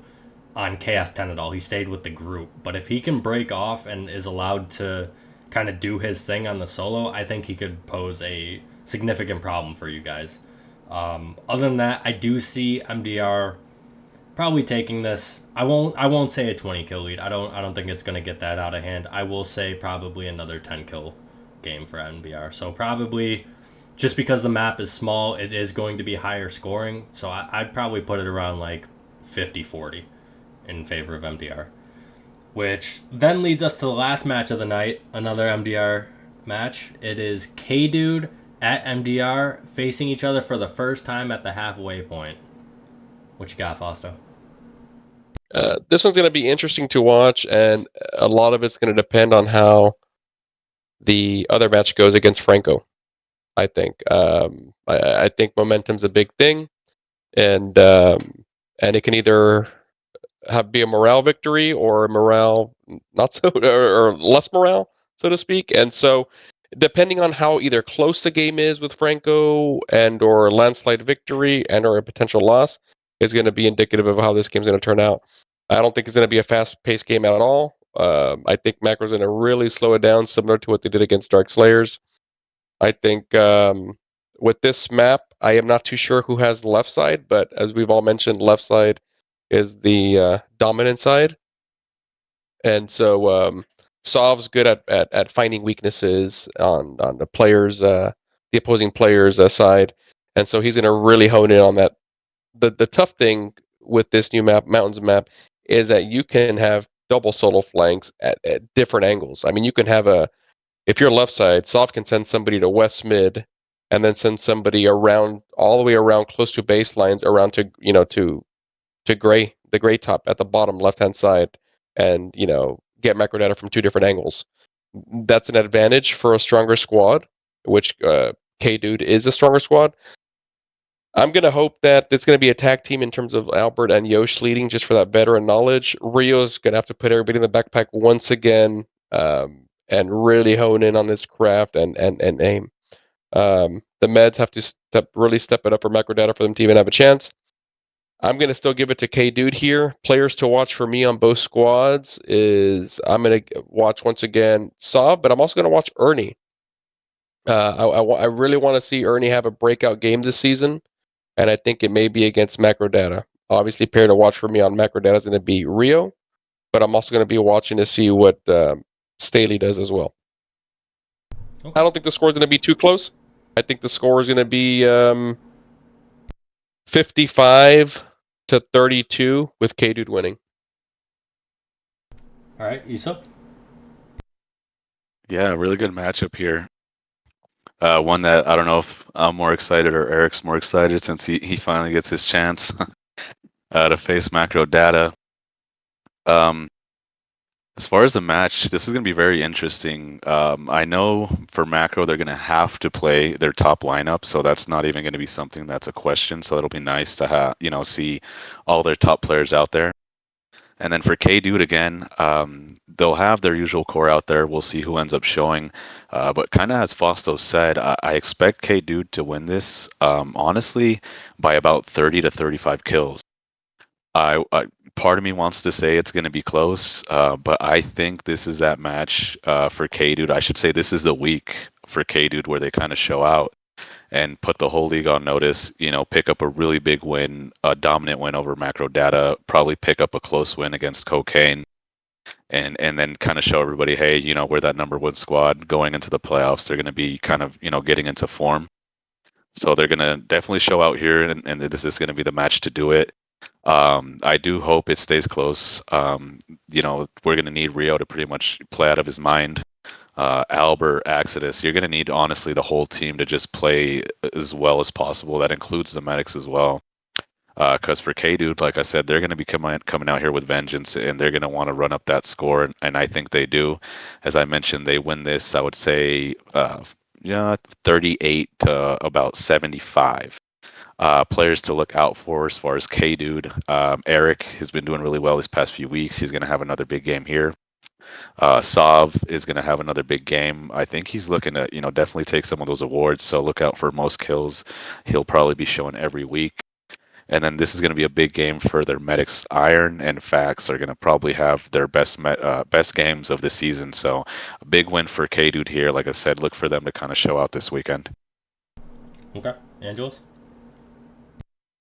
on Chaos 10 at all. He stayed with the group. But if he can break off and is allowed to kind of do his thing on the solo, I think he could pose a significant problem for you guys. Other than that, I do see MDR probably taking this. I won't say a 20 kill lead. I don't think it's going to get that out of hand. I will say probably another 10 kill game for MDR. So probably just because the map is small, it is going to be higher scoring. So I'd probably put it around like 50-40 in favor of MDR. Which then leads us to the last match of the night, another MDR match. It is K-Dude at MDR facing each other for the first time at the halfway point. What you got, Fausto? This one's going to be interesting to watch, and a lot of it's going to depend on how the other match goes against Franco. I think. I think momentum's a big thing, and it can either be a morale victory or a morale not so or less morale, so to speak. And so, depending on how either close the game is with Franco and or a landslide victory and or a potential loss, is going to be indicative of how this game's going to turn out. I don't think it's going to be a fast-paced game at all. I think Macro's going to really slow it down, similar to what they did against Dark Slayers. I think with this map, I am not too sure who has the left side, but as we've all mentioned, left side is the dominant side. And so Sov's good at finding weaknesses on the players, the opposing players' side. And so he's going to really hone in on that. The tough thing with this new map, Mountains map, is that you can have double solo flanks at different angles. I mean, you can have if you're left side, Sov can send somebody to west mid, and then send somebody around all the way around close to baselines around to gray, the gray top at the bottom left hand side, and get macro data from two different angles. That's an advantage for a stronger squad, which K-Dude is a stronger squad. I'm going to hope that it's going to be a tag team in terms of Albert and Yosh leading, just for that veteran knowledge. Rio's going to have to put everybody in the backpack once again, and really hone in on this craft and aim. The meds have to really step it up for macro data for them to even have a chance. I'm going to still give it to K-Dude here. Players to watch for me on both squads is I'm going to watch once again Sov, but I'm also going to watch Ernie. I really want to see Ernie have a breakout game this season, and I think it may be against macro data. Obviously, player to watch for me on macro data is going to be Rio, but I'm also going to be watching to see what Staley does as well. Okay. I don't think the score is going to be too close. I think the score is going to be 55 to 32 with K-Dude winning. All right, Easoe? Yeah, really good matchup here. One that I don't know if I'm more excited or Eric's more excited, since he finally gets his chance to face macro data. As far as the match, this is going to be very interesting. I know for macro, they're going to have to play their top lineup, so that's not even going to be something that's a question. So it'll be nice to have, see all their top players out there. And then for K-Dude again, they'll have their usual core out there. We'll see who ends up showing. But kind of as Fausto said, I expect K-Dude to win this, honestly, by about 30 to 35 kills. Part of me wants to say it's going to be close, but I think this is that match for K-Dude. I should say this is the week for K-Dude where they kind of show out and put the whole league on notice, pick up a really big win, a dominant win over macro data, probably pick up a close win against Cocaine, and then kind of show everybody, hey, we're that number one squad going into the playoffs. They're going to be kind of, getting into form. So they're going to definitely show out here, and this is going to be the match to do it. I do hope it stays close. We're going to need Rio to pretty much play out of his mind. Albert, Exodus, you're going to need, honestly, the whole team to just play as well as possible. That includes the medics as well. Because for K-Dude, like I said, they're going to be coming out here with vengeance, and they're going to want to run up that score, and I think they do. As I mentioned, they win this, I would say, 38 to about 75. Players to look out for as far as K-Dude. Eric has been doing really well these past few weeks. He's going to have another big game here. Sov is going to have another big game. I think he's looking to, definitely take some of those awards. So look out for most kills. He'll probably be showing every week. And then this is going to be a big game for their medics. Iron and Fax are going to probably have their best games of the season. So a big win for K-Dude here. Like I said, look for them to kind of show out this weekend. Okay. Angelus?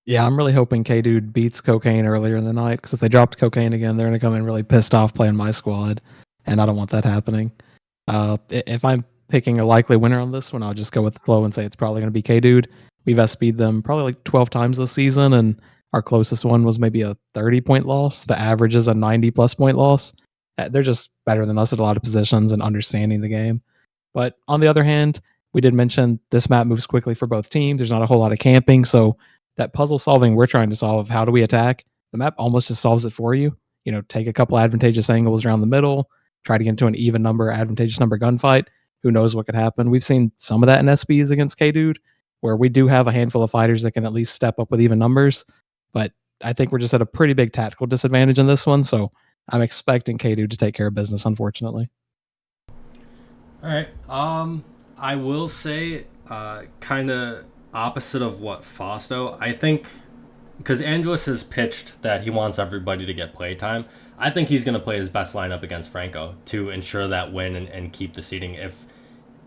Yeah, I'm really hoping K-Dude beats Cocaine earlier in the night, because if they dropped Cocaine again, they're going to come in really pissed off playing my squad, and I don't want that happening. If I'm picking a likely winner on this one, I'll just go with the flow and say it's probably going to be K-Dude. We've SP'd them probably like 12 times this season, and our closest one was maybe a 30-point loss. The average is a 90-plus point loss. They're just better than us at a lot of positions and understanding the game. But on the other hand, we did mention this map moves quickly for both teams. There's not a whole lot of camping, so that puzzle solving we're trying to solve, how do we attack? The map almost just solves it for you. Take a couple advantageous angles around the middle, try to get into an even number, advantageous number gunfight. Who knows what could happen? We've seen some of that in SPs against K-Dude, where we do have a handful of fighters that can at least step up with even numbers. But I think we're just at a pretty big tactical disadvantage in this one. So I'm expecting K2 to take care of business, unfortunately. All right. I will say, kind of opposite of what Fausto. I think because Angelus has pitched that he wants everybody to get playtime. I think he's going to play his best lineup against Franco to ensure that win and keep the seeding.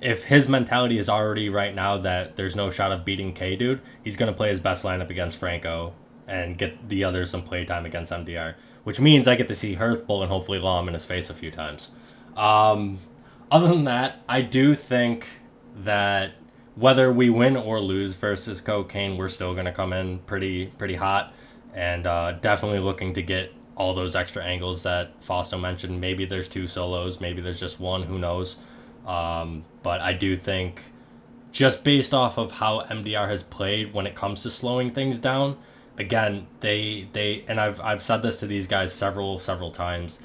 If his mentality is already right now that there's no shot of beating K-Dude, he's going to play his best lineup against Franco and get the others some playtime against MDR, which means I get to see Hearthbull and hopefully law him in his face a few times. Other than that, I do think that whether we win or lose versus Cocaine, we're still going to come in pretty hot and definitely looking to get all those extra angles that Fausto mentioned. Maybe there's 2 solos, maybe there's just 1, who knows. But I do think just based off of how MDR has played when it comes to slowing things down, again, they and I've said this to these guys several times,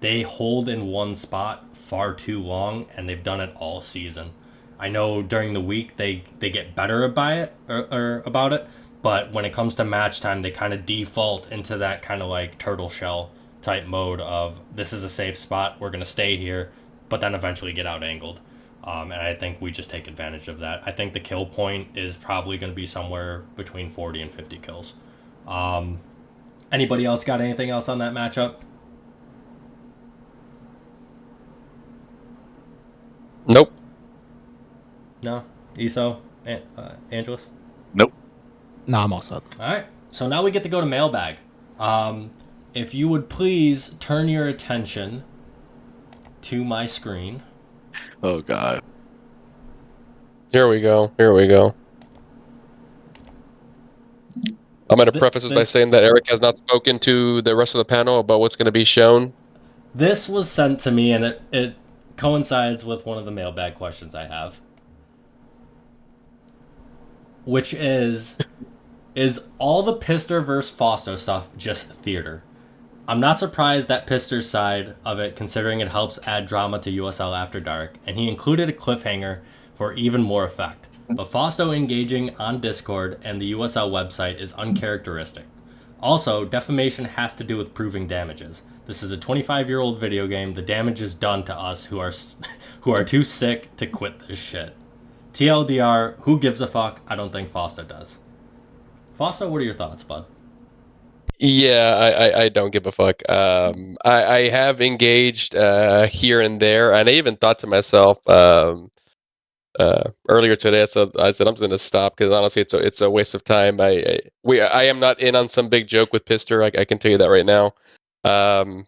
they hold in one spot far too long, and they've done it all season. I know during the week they get better about it, but when it comes to match time, they kind of default into that kind of like turtle shell type mode of this is a safe spot, we're going to stay here, but then eventually get out angled. And I think we just take advantage of that. I think the kill point is probably going to be somewhere between 40 and 50 kills. Anybody else got anything else on that matchup? Nope. No? Easoe? Angelus? Nope. No, I'm all set. All right. So now we get to go to mailbag. If you would please turn your attention to my screen. Oh God. Here we go. I'm going to preface this by saying that Eric has not spoken to the rest of the panel about what's going to be shown. This was sent to me, and it coincides with one of the mailbag questions I have, which is all the Pister versus Fausto stuff just theater? I'm not surprised that Pister's side of it, considering it helps add drama to USL After Dark, and he included a cliffhanger for even more effect. But Fausto engaging on Discord and the USL website is uncharacteristic. Also, defamation has to do with proving damages. This is a 25-year-old video game. The damage is done to us who are too sick to quit this shit. TLDR, who gives a fuck? I don't think Fausto does. Fausto, what are your thoughts, bud? Yeah, I don't give a fuck. I have engaged here and there, and I even thought to myself earlier today. I said I'm just going to stop because honestly, it's a waste of time. I am not in on some big joke with Pister. I can tell you that right now. I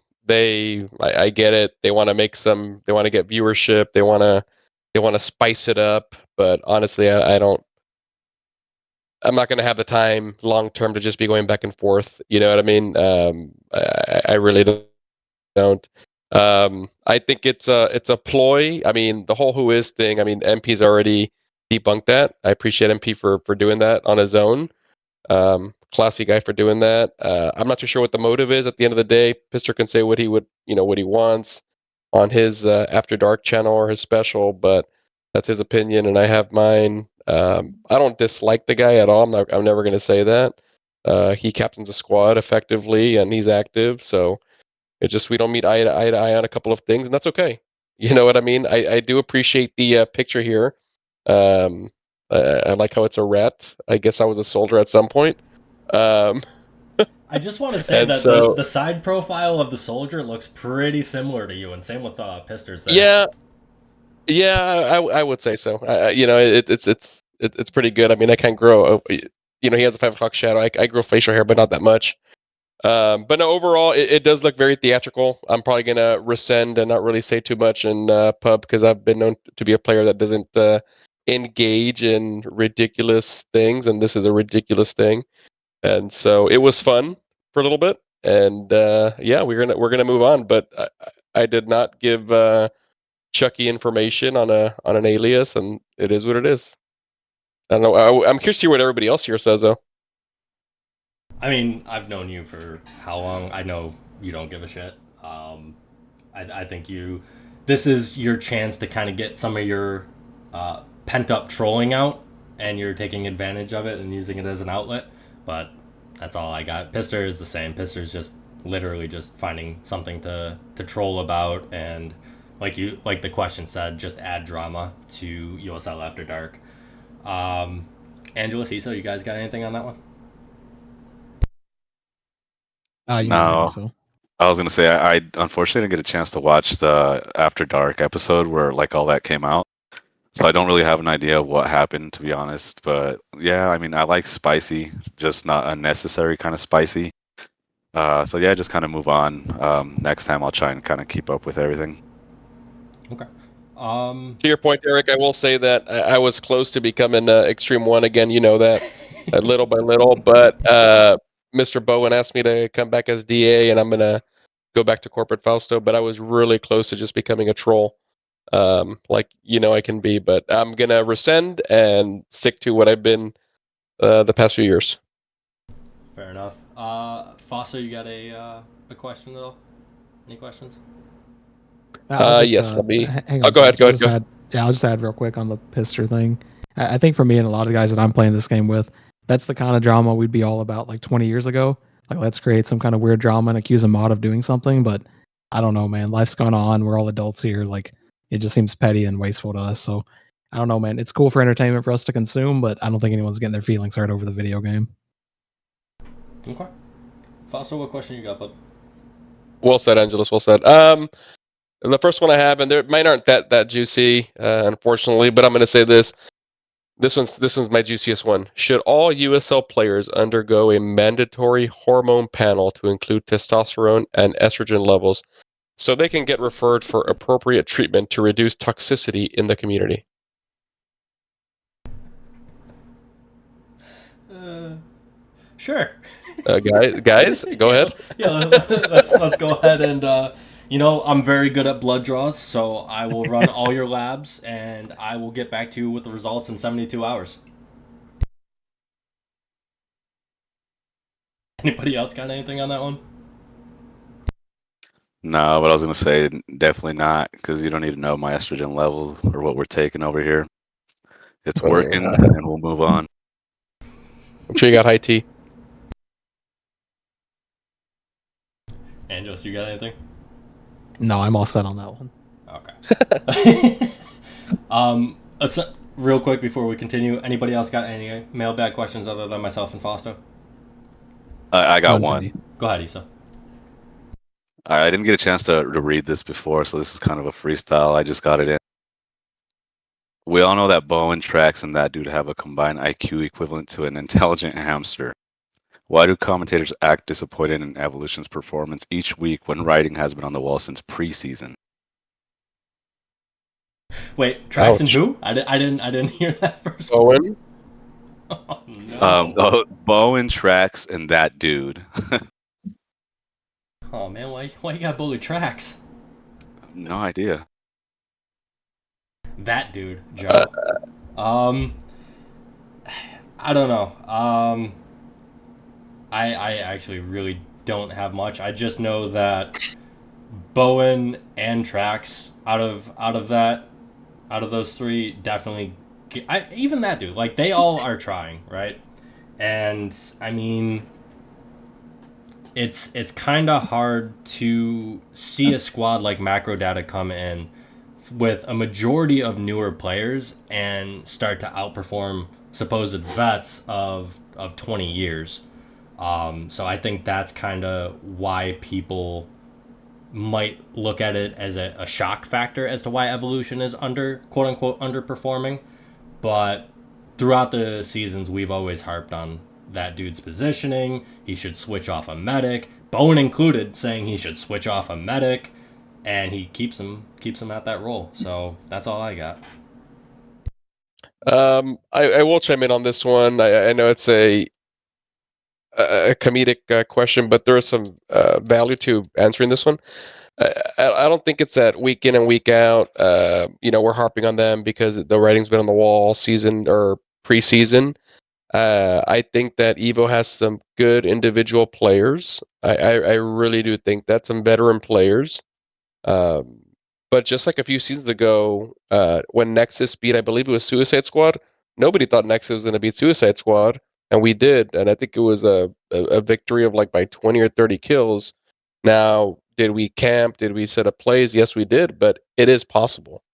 get it. They want to make they want to get viewership. They want to spice it up. But honestly, I don't. I'm not going to have the time long term to just be going back and forth. You know what I mean? I really don't. I think it's a ploy. I mean, the whole who is thing. I mean, MP's already debunked that. I appreciate MP for doing that on his own. Classy guy for doing that. I'm not too sure what the motive is. At the end of the day, Pister can say what he would, what he wants on his After Dark channel or his special, but that's his opinion, and I have mine. I don't dislike the guy at all. I'm never going to say that. He captains a squad effectively, and he's active. So it's just we don't meet eye to eye on a couple of things, and that's okay. You know what I mean? I do appreciate the picture here. I like how it's a rat. I guess I was a soldier at some point. I just want to say that so, the side profile of the soldier looks pretty similar to you, and same with Pister's there. Yeah, I would say so. It's pretty good. I mean, I can't grow. He has a 5 o'clock shadow. I grow facial hair, but not that much. But no, overall, it does look very theatrical. I'm probably gonna rescind and not really say too much in pub because I've been known to be a player that doesn't engage in ridiculous things, and this is a ridiculous thing. And so it was fun for a little bit, and yeah, we're gonna move on. But I did not give Chucky information on an alias, and it is what it is. I don't know. I'm curious to hear what everybody else here says, though. I mean, I've known you for how long? I know you don't give a shit. I think this is your chance to kind of get some of your pent up trolling out, and you're taking advantage of it and using it as an outlet. But That's all I got. Pister is the same. Pister's just literally just finding something to troll about, and like the question said, just add drama to USL After Dark. Angelus, Easoe, you guys got anything on that one? You mean what, No, Easoe? I was gonna say I unfortunately didn't get a chance to watch the After Dark episode where like all that came out, so I don't really have an idea of what happened, to be honest. But yeah, I mean, I like spicy, just not unnecessary kind of spicy. So yeah, just kind of move on. Next time I'll try and kind of keep up with everything. Okay. To your point, Eric, I will say that I was close to becoming Extreme One again. You know that, little by little. But Mr. Bowen asked me to come back as DA, and I'm gonna go back to corporate Fausto. But I was really close to just becoming a troll, like I can be. But I'm gonna rescind and stick to what I've been the past few years. Fair enough. Foster, you got a question though? Any questions? I'll just Yes, let me. hang Oh, on. go ahead. Fast. Go ahead. Go ahead. I'll just add real quick on the Pister thing. I think for me and a lot of the guys that I'm playing this game with, that's the kind of drama we'd be all about like 20 years ago. Like, let's create some kind of weird drama and accuse a mod of doing something. But I don't know, man. Life's going on. We're all adults here. Like, it just seems petty and wasteful to us. So I don't know, man. It's cool for entertainment for us to consume, but I don't think anyone's getting their feelings hurt over the video game. Okay. Foster, what question you got, bud? Well said, Angelus. Well said. The first one I have, and mine aren't that juicy, unfortunately, but I'm going to say this. This one's my juiciest one. Should all USL players undergo a mandatory hormone panel to include testosterone and estrogen levels so they can get referred for appropriate treatment to reduce toxicity in the community? Sure. Guys, go ahead. Yeah, let's go ahead and I'm very good at blood draws, so I will run all your labs and I will get back to you with the results in 72 hours. Anybody else got anything on that one? No, but I was gonna say definitely not, because you don't need to know my estrogen levels or what we're taking over here. It's working, and we'll move on. I'm sure you got high T. Angelos, you got anything? No, I'm all set on that one. Okay. Real quick before we continue, anybody else got any mailbag questions other than myself and Fausto? I got None for one. me. Go ahead, Issa. I didn't get a chance to read this before, so this is kind of a freestyle. I just got it in. We all know that Bowen, Trax, and that dude have a combined IQ equivalent to an intelligent hamster. Why do commentators act disappointed in Evolution's performance each week when writing has been on the wall since preseason? Wait, Trax and Ouch. who? I didn't hear that first. Owen? Oh, no. Bowen, Trax, and that dude. Oh man, why you got bully Trax? No idea. That dude, Joe. I don't know. I actually really don't have much. I just know that Bowen and Trax out of those three definitely. Even that dude, like they all are trying, right? And I mean, it's kind of hard to see a squad like Macro Data come in with a majority of newer players and start to outperform supposed vets of 20 years. So I think that's kind of why people might look at it as a shock factor as to why Evolution is quote unquote underperforming. But throughout the seasons, we've always harped on that dude's positioning. He should switch off a medic. Bowen included saying he should switch off a medic, and he keeps him at that role. So that's all I got. I will chime in on this one. I know it's a comedic question, but there is some value to answering this one. I don't think it's that week in and week out. We're harping on them because the writing's been on the wall all season or preseason. I think that Evo has some good individual players. I really do think that some veteran players. But just like a few seasons ago, when Nexus beat, I believe it was Suicide Squad, nobody thought Nexus was going to beat Suicide Squad. and we did, and I think it was a victory of like by 20 or 30 kills. Now, did we camp? Did we set up plays? Yes, we did, but it is possible,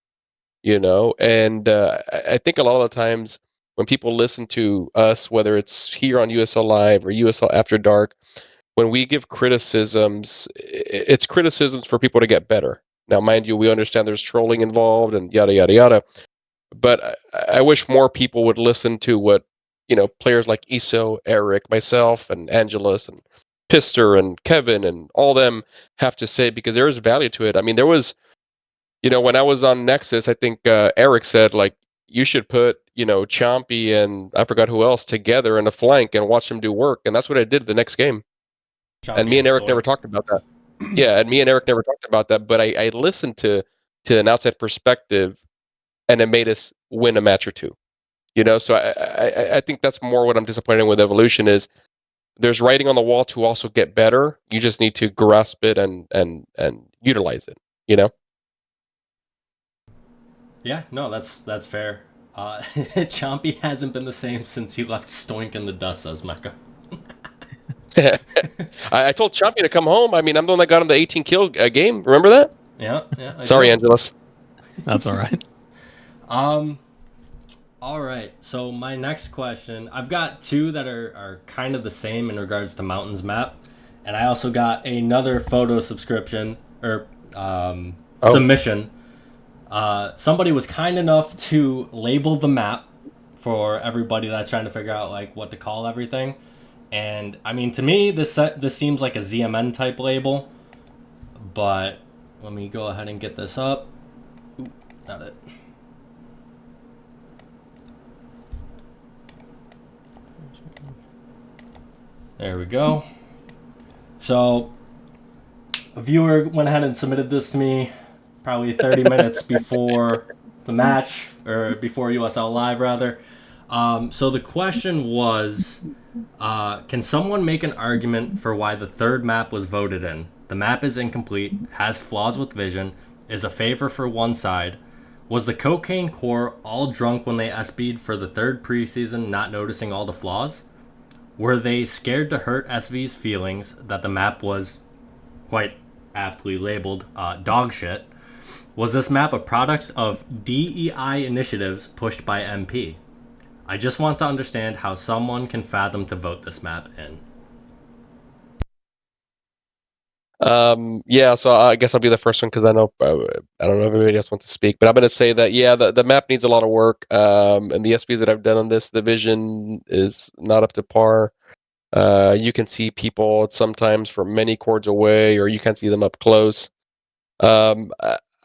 And I think a lot of the times when people listen to us, whether it's here on USL Live or USL After Dark, when we give criticisms, it's criticisms for people to get better. Now, mind you, we understand there's trolling involved and yada yada yada, but I wish more people would listen to what players like Easoe, Eric, myself, and Angelus, and Pister, and Kevin, and all them have to say, because there is value to it. I mean, there was, when I was on Nexus, I think Eric said like you should put Chompy and I forgot who else together in a flank and watch them do work, and that's what I did the next game. And me and Eric never talked about that. Yeah, and me and Eric never talked about that, but I listened to an outside perspective, and it made us win a match or two. So I think that's more what I'm disappointed with Evolution is there's writing on the wall to also get better. You just need to grasp it and utilize it. Yeah, no, that's fair. Chompy hasn't been the same since he left Stoink in the dust, says Mecca. I told Chompy to come home. I mean, I'm the one that got him the 18 kill game. Remember that? Yeah. Sorry, Angelus. That's all right. All right. So my next question, I've got two that are kind of the same in regards to Mountains map, and I also got another photo subscription or submission. Somebody was kind enough to label the map for everybody that's trying to figure out like what to call everything. And I mean, to me, this seems like a ZMN type label, but let me go ahead and get this up. Ooh, not it. There we go. So a viewer went ahead and submitted this to me probably 30 minutes before the match, or before USL Live rather. So the question was, can someone make an argument for why the third map was voted in? The map is incomplete, has flaws with vision, is a favor for one side. Was the Cocaine Corps all drunk when they SB'd for the third preseason, not noticing all the flaws? Were they scared to hurt SV's feelings that the map was quite aptly labeled dog shit? Was this map a product of DEI initiatives pushed by MP? I just want to understand how someone can fathom to vote this map in. Yeah, so I guess I'll be the first one because I know I don't know if everybody else wants to speak, but I'm going to say that the map needs a lot of work, and the SPs that I've done on this, the vision is not up to par. You can see people sometimes from many chords away, or you can't see them up close.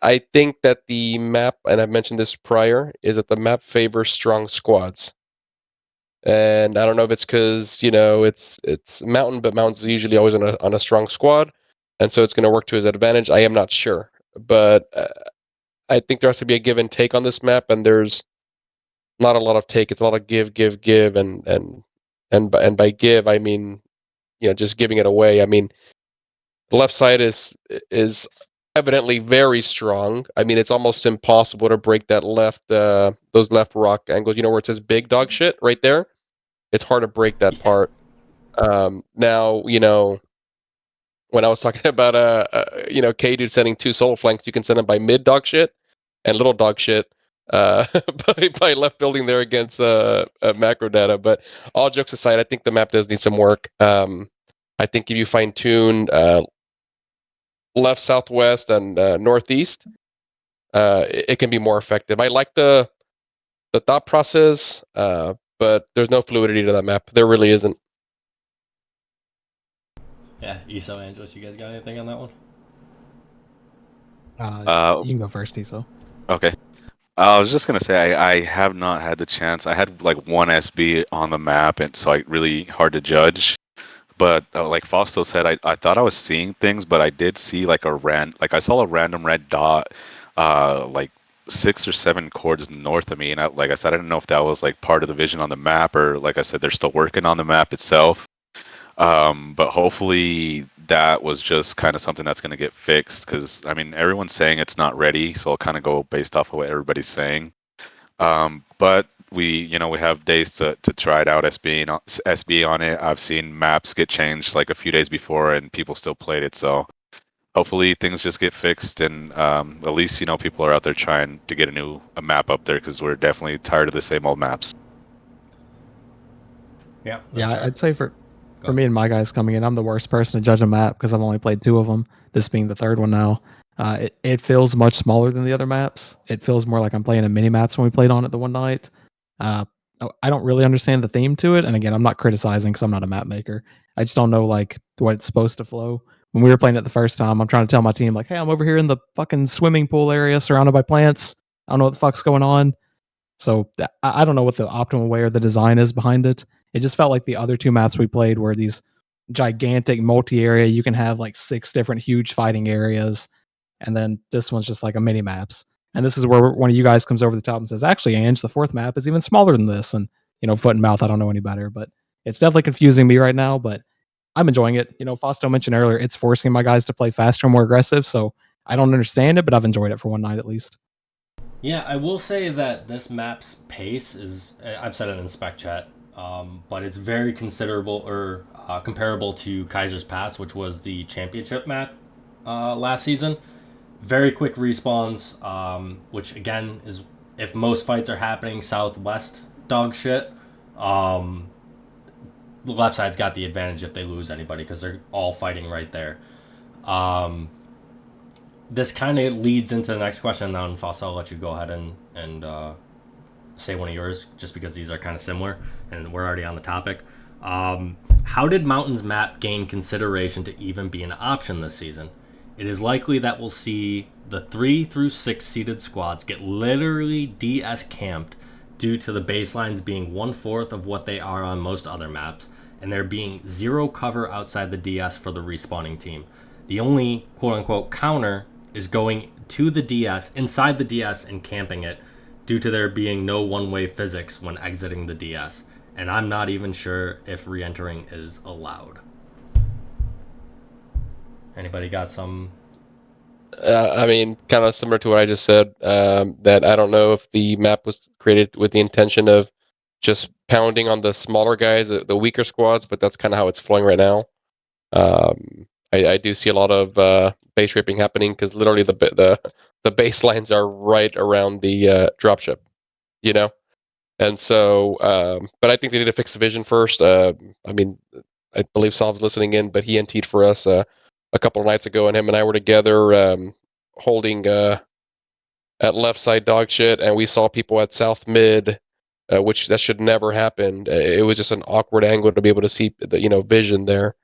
I think that the map, and I've mentioned this prior, is that the map favors strong squads. And I don't know if it's because it's mountain, but mountain's usually always on a strong squad, and so it's going to work to his advantage. I am not sure, but I think there has to be a give and take on this map, and there's not a lot of take. It's a lot of give, and by give I mean just giving it away. I mean, the left side is evidently very strong. I mean, it's almost impossible to break that those left rock angles. Where it says big dog shit right there. It's hard to break that part. Now, when I was talking about K-Dude sending 2 solo flanks, you can send them by mid dog shit and little dog shit by left building there against macro data. But all jokes aside, I think the map does need some work. I think if you fine tune left, southwest, and northeast, it can be more effective. I like the thought process, but there's no fluidity to that map. There really isn't. Yeah, Easoe, Angelus, you guys got anything on that one? You can go first, Easoe. Okay. I was just gonna say I have not had the chance. I had like one SB on the map, and so really hard to judge. But like Fausto said, I thought I was seeing things, but I did see like I saw a random red dot, like 6 or 7 chords north of me, and like I said, I didn't know if that was like part of the vision on the map, or like I said, they're still working on the map itself. But hopefully that was just kind of something that's going to get fixed, because I mean everyone's saying it's not ready, so I'll kind of go based off of what everybody's saying. But we have days to try it out SB on it. I've seen maps get changed like a few days before, and people still played it. So hopefully things just get fixed, and at least people are out there trying to get a map up there, because we're definitely tired of the same old maps. Yeah, Yeah, fair. I'd say for me and my guys coming in, I'm the worst person to judge a map because I've only played 2 of them. This being the 3rd one now. It feels much smaller than the other maps. It feels more like I'm playing in mini maps when we played on it the one night. I don't really understand the theme to it, and again, I'm not criticizing because I'm not a map maker. I just don't know like what it's supposed to flow. When we were playing it the first time, I'm trying to tell my team like, "Hey, I'm over here in the fucking swimming pool area, surrounded by plants. I don't know what the fuck's going on." So I don't know what the optimal way or the design is behind it. It just felt like the other 2 maps we played were these gigantic multi-area. You can have like 6 different huge fighting areas, and then this one's just like a mini maps. And this is where one of you guys comes over the top and says, "Actually, Ange, the 4th map is even smaller than this." And foot and mouth, I don't know any better, but it's definitely confusing me right now. But I'm enjoying it. Fausto mentioned earlier it's forcing my guys to play faster and more aggressive. So I don't understand it, but I've enjoyed it for one night at least. Yeah, I will say that this map's pace is, I've said it in spec chat, but it's very considerable or comparable to Kaiser's Pass, which was the championship map last season. Very quick respawns, which again is, if most fights are happening southwest dog shit, the left side's got the advantage if they lose anybody because they're all fighting right there. This kind of leads into the next question. Now, Fausto, I'll let you go ahead and say one of yours, just because these are kind of similar, and we're already on the topic. How did Mountain's map gain consideration to even be an option this season? It is likely that we'll see the 3 through 6 seeded squads get literally DS camped due to the baselines being 1/4 of what they are on most other maps, and there being zero cover outside the DS for the respawning team. The only quote-unquote counter is going to the DS, inside the DS, and camping it, due to there being no one-way physics when exiting the DS. And I'm not even sure if re-entering is allowed. Anybody got some? I mean, kind of similar to what I just said, that I don't know if the map was created with the intention of just pounding on the smaller guys, the weaker squads, but that's kind of how it's flowing right now. I do see a lot of base raping happening because literally the baselines are right around the dropship, and so, but I think they need to fix the vision first. I mean, I believe Sal's listening in, but he NT'd for us a couple of nights ago, and him and I were together holding at left side dog shit, and we saw people at south mid, which that should never happen. It was just an awkward angle to be able to see the vision there,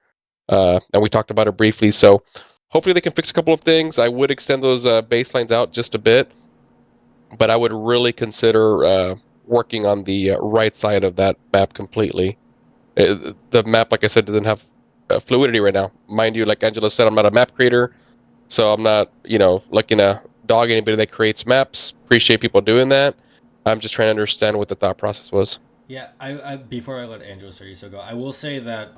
and we talked about it briefly. So hopefully they can fix a couple of things. I would extend those baselines out just a bit, but I would really consider working on the right side of that map completely. The map, like I said, doesn't have fluidity right now. Mind you, like Angelus said, I'm not a map creator, so I'm not, looking to dog anybody that creates maps. Appreciate people doing that. I'm just trying to understand what the thought process was. Yeah, I before I let Angelus or Easoe go, I will say that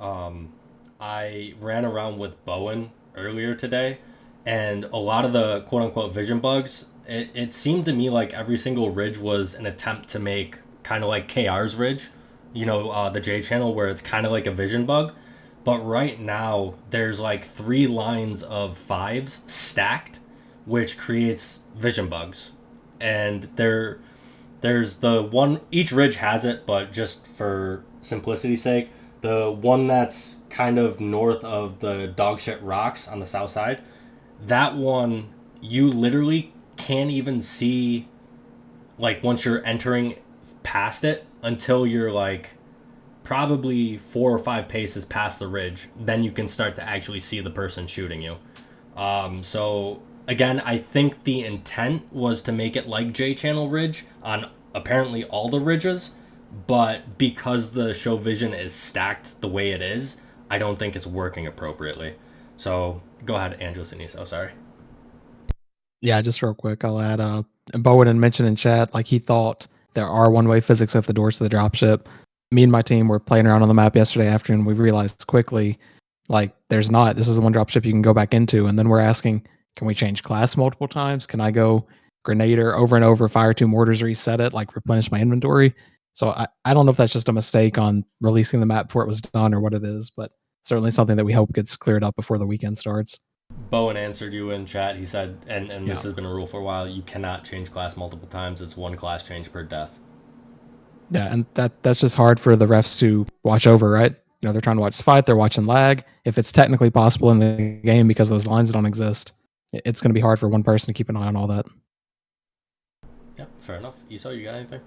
I ran around with Bowen earlier today, and a lot of the quote-unquote vision bugs, it seemed to me like every single ridge was an attempt to make kind of like KR's ridge, the J channel, where it's kind of like a vision bug. But right now, there's like 3 lines of 5s stacked, which creates vision bugs. And there's the one, each ridge has it, but just for simplicity's sake, the one that's kind of north of the dogshit rocks on the south side, that one, you literally can't even see, like, once you're entering past it until you're like probably 4 or 5 paces past the ridge. Then you can start to actually see the person shooting you. So again, I think the intent was to make it like J channel ridge on apparently all the ridges, but because the show vision is stacked the way it is, I don't think it's working appropriately. So go ahead, Angelus and Easoe, sorry. Yeah, just real quick, I'll add Bowen had mentioned in chat, like he thought there are one-way physics at the doors to the dropship. Me and my team were playing around on the map yesterday afternoon. We realized quickly, like, there's not. This is the one dropship you can go back into. And then we're asking, can we change class multiple times? Can I go Grenader over and over, fire 2 mortars, reset it, like replenish my inventory? So I don't know if that's just a mistake on releasing the map before it was done or what it is, but certainly something that we hope gets cleared up before the weekend starts. Bowen answered you in chat. He said, and this Yeah. has been a rule for a while, you cannot change class multiple times. It's one class change per death. Yeah, and that's just hard for the refs to watch over, right? You know, they're trying to watch the fight, they're watching lag. If it's technically possible in the game because those lines don't exist, it's going to be hard for one person to keep an eye on all that. Yeah, fair enough. Easoe, you got anything?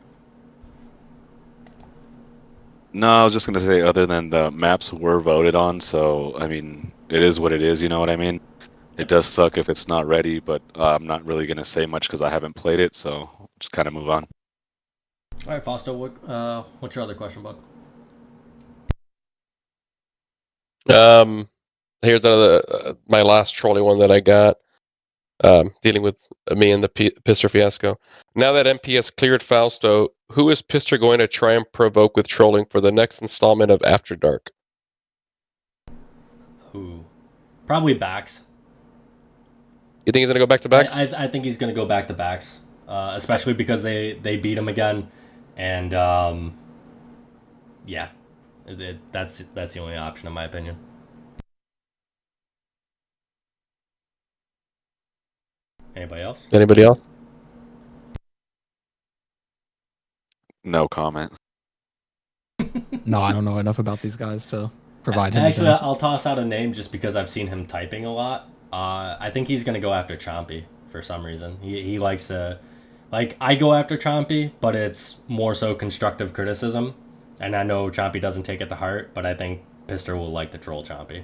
No, I was just gonna say, other than the maps were voted on, so I mean, it is what it is. You know what I mean? It does suck if it's not ready, but I'm not really gonna say much because I haven't played it, so just kind of move on. All right, Fausto, what's your other question, bud? Here's another my last trolley one that I got, dealing with me and the Pister fiasco. Now that MP has cleared Fausto, who is Pister going to try and provoke with trolling for the next installment of After Dark? Who? Probably Backs. You think he's going to go back to backs? I think he's going to go back to Backs, especially because they beat him again, and yeah, that's the only option in my opinion. Anybody else? Anybody else? No comment. No, I don't know enough about these guys to provide Actually, anything. I'll toss out a name just because I've seen him typing a lot. I think he's going to go after Chompy for some reason. He likes to, like, I go after Chompy, but it's more so constructive criticism. And I know Chompy doesn't take it to heart, but I think Pister will like to troll Chompy.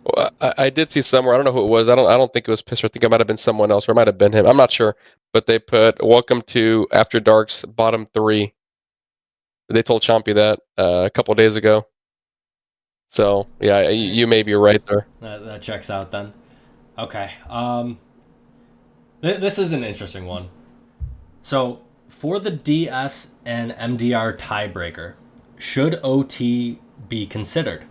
Well, I did see somewhere. I don't know who it was. I don't think it was Pister. I think it might have been someone else, or it might have been him. I'm not sure. But they put "Welcome to After Dark's bottom 3." They told Chompy that a couple days ago. So yeah, you may be right there. That checks out then. Okay. This is an interesting one. So for the DS and MDR tiebreaker, should OT be considered?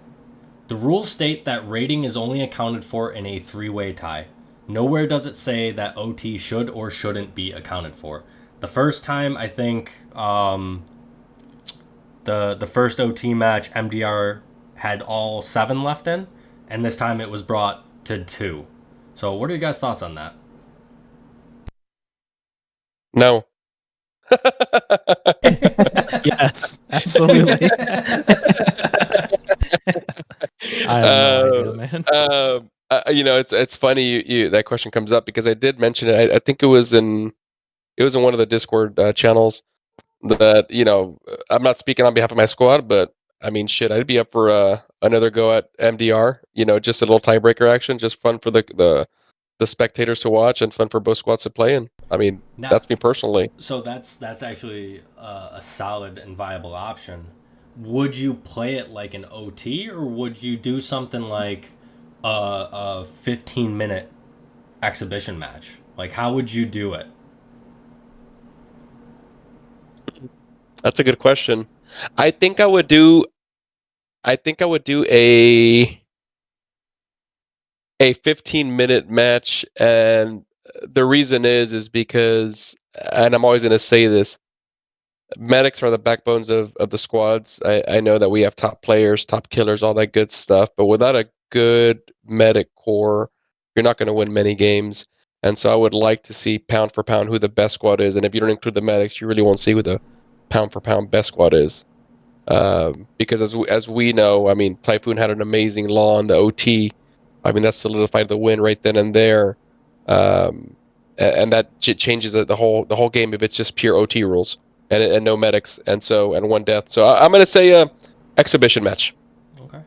The rules state that rating is only accounted for in a three-way tie. Nowhere does it say that OT should or shouldn't be accounted for. The first time, I think, the first OT match, MDR had all 7 left in, and this time it was brought to 2. So what are your guys' thoughts on that? No. Yes, absolutely. I have no idea, man. It's funny you that question comes up because I did mention it. I think it was in one of the Discord channels that I'm not speaking on behalf of my squad, but I mean shit, I'd be up for another go at MDR. Just a little tiebreaker action, just fun for the spectators to watch and fun for both squads to play in. I mean, Now, that's me personally. so that's actually a solid and viable option. Would you play it like an OT, or would you do something like a 15-minute exhibition match? Like, how would you do it? That's a good question. I think I would do a 15-minute match, and the reason is because, and I'm always going to say this, medics are the backbones of the squads. I know that we have top players, top killers, all that good stuff, but without a good medic core, you're not going to win many games. And so I would like to see pound for pound who the best squad is, and if you don't include the medics, you really won't see who the pound for pound best squad is. Because as we know, I mean, Typhoon had an amazing law on the OT. I mean, that solidified the win right then and there, and that changes the whole game if it's just pure OT rules and no medics and one death. So I'm gonna say exhibition match. Okay.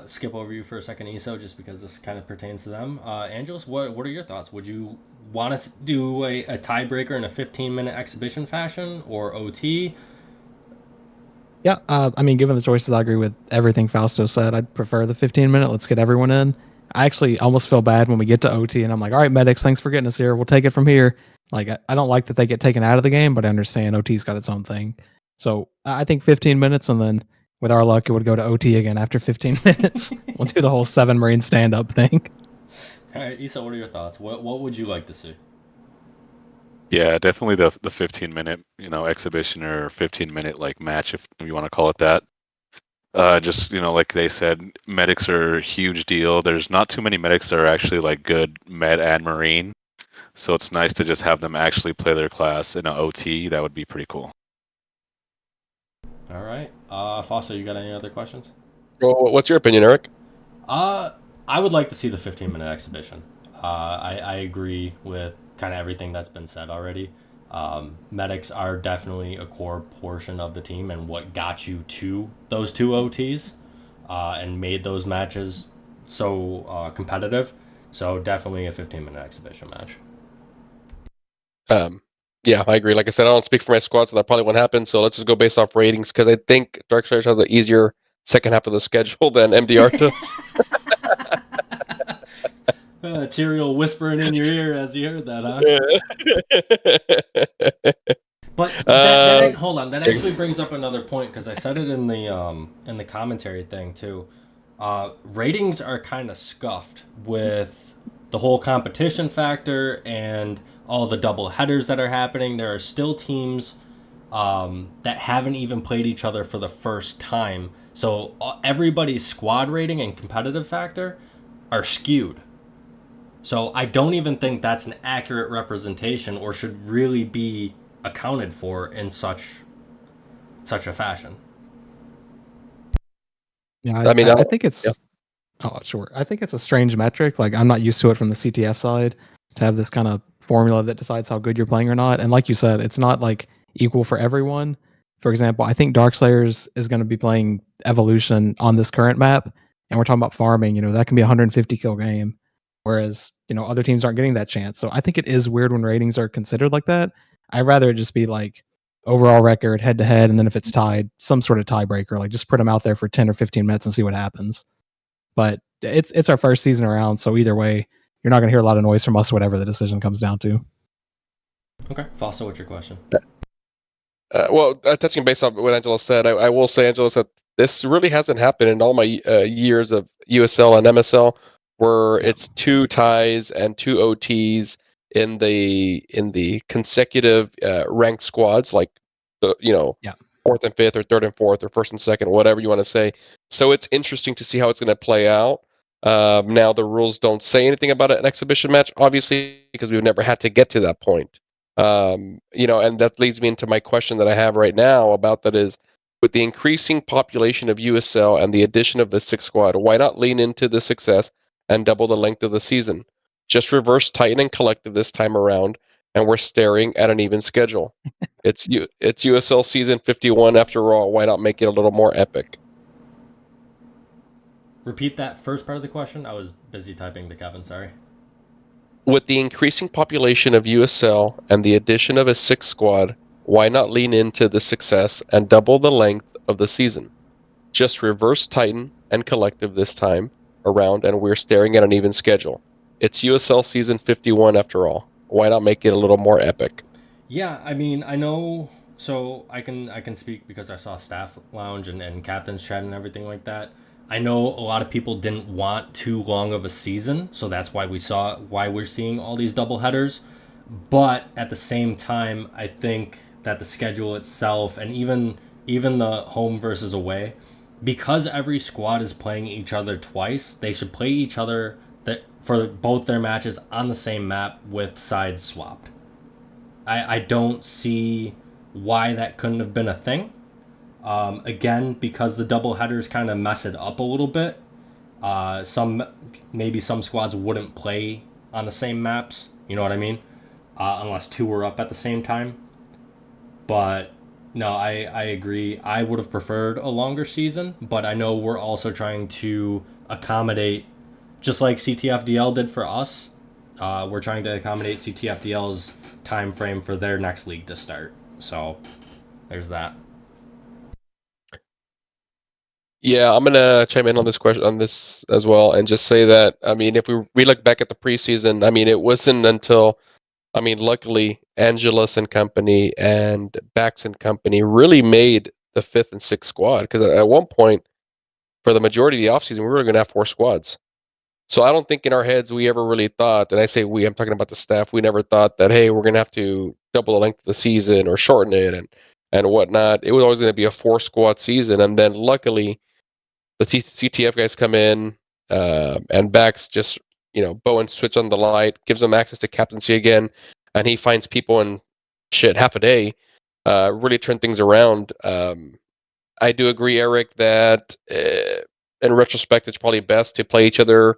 Skip over you for a second, Easoe, just because this kind of pertains to them. Angelus, what are your thoughts? Would you want to do a tiebreaker in a 15-minute exhibition fashion or OT? Yeah, I mean, given the choices, I agree with everything Fausto said. I'd prefer the 15-minute. Let's get everyone in. I actually almost feel bad when we get to OT and I'm like, all right, medics, thanks for getting us here. We'll take it from here. Like, I don't like that they get taken out of the game, but I understand OT's got its own thing. So I think 15 minutes, and then with our luck, it would go to OT again after 15 minutes. We'll do the whole 7 Marine stand-up thing. All right, Easoe, what are your thoughts? What would you like to see? Yeah, definitely the 15-minute exhibition or 15-minute like match if you want to call it that. Just like they said, medics are a huge deal. There's not too many medics that are actually like good med and marine, so it's nice to just have them actually play their class in an OT. That would be pretty cool. All right. Fausto, you got any other questions? Well, what's your opinion, Eric? I would like to see the 15-minute exhibition. I agree with kind of everything that's been said already. Medics are definitely a core portion of the team and what got you to those two OTs and made those matches so competitive. So definitely a 15-minute exhibition match. Yeah, I agree. Like I said, I don't speak for my squad, so that probably won't happen. So let's just go based off ratings because I think Darksiders has an easier second half of the schedule than MDR does. Tyrael whispering in your ear as you heard that, huh? But hold on, that actually brings up another point because I said it in the commentary thing too. Ratings are kind of scuffed with the whole competition factor and all the double headers that are happening. There are still teams that haven't even played each other for the first time, so everybody's squad rating and competitive factor are skewed. So I don't even think that's an accurate representation or should really be accounted for in such a fashion. Yeah, I mean, I think it's. yeah. Oh, sure. I think it's a strange metric. Like, I'm not used to it from the CTF side to have this kind of formula that decides how good you're playing or not. And like you said, it's not like equal for everyone. For example, I think Darkslayers is going to be playing Evolution on this current map, and we're talking about farming. That can be a 150 kill game, whereas other teams aren't getting that chance. So I think it is weird when ratings are considered like that. I'd rather it just be like overall record, head to head, and then if it's tied, some sort of tiebreaker. Like just put them out there for 10 or 15 minutes and see what happens. But it's our first season around, so either way, you're not going to hear a lot of noise from us, whatever the decision comes down to. Okay, Fausto, what's your question? Touching base on what Angelus said, I will say, Angelus, that this really hasn't happened in all my years of USL and MSL, where it's 2 ties and 2 OTs in the consecutive ranked squads, like the fourth and fifth, or third and fourth, or first and second, whatever you want to say. So it's interesting to see how it's going to play out. Now the rules don't say anything about an exhibition match, obviously, because we've never had to get to that point. And that leads me into my question that I have right now about that is, with the increasing population of USL and the addition of the 6th squad, why not lean into the success and double the length of the season? Just reverse Titan and Collective this time around, and we're staring at an even schedule. It's USL season 51 after all. Why not make it a little more epic? Repeat that first part of the question. I was busy typing to Kevin. Sorry. With the increasing population of USL and the addition of a 6th squad, why not lean into the success and double the length of the season? Just reverse Titan and Collective this time around, and we're staring at an even schedule. It's USL season 51 after all. Why not make it a little more epic? Yeah, I mean, I know. So I can speak because I saw staff lounge and captain's chat and everything like that. I know a lot of people didn't want too long of a season, so that's why we're seeing all these double headers. But at the same time, I think that the schedule itself and even the home versus away, because every squad is playing each other twice, they should play each other for both their matches on the same map with sides swapped. I don't see why that couldn't have been a thing. Again, because the double headers kind of mess it up a little bit. Maybe some squads wouldn't play on the same maps. You know what I mean? Unless 2 were up at the same time. But no, I agree. I would have preferred a longer season, but I know we're also trying to accommodate, just like CTFDL did for us. We're trying to accommodate CTFDL's time frame for their next league to start. So there's that. Yeah, I'm gonna chime in on this as well, and just say that, I mean, if we look back at the preseason, I mean, it wasn't until, I mean, luckily Angelus and company and Bax and company really made the 5th and 6th squad, because at one point, for the majority of the offseason, we were going to have 4 squads. So I don't think in our heads we ever really thought, and I say we, I'm talking about the staff, we never thought that, hey, we're going to have to double the length of the season or shorten it and whatnot. It was always going to be a 4-squad season. And then luckily, the CTF guys come in, and Bax just, Bowen switch on the light, gives him access to captaincy again, and he finds people in half a day, really turn things around. I do agree, Eric, that in retrospect, it's probably best to play each other,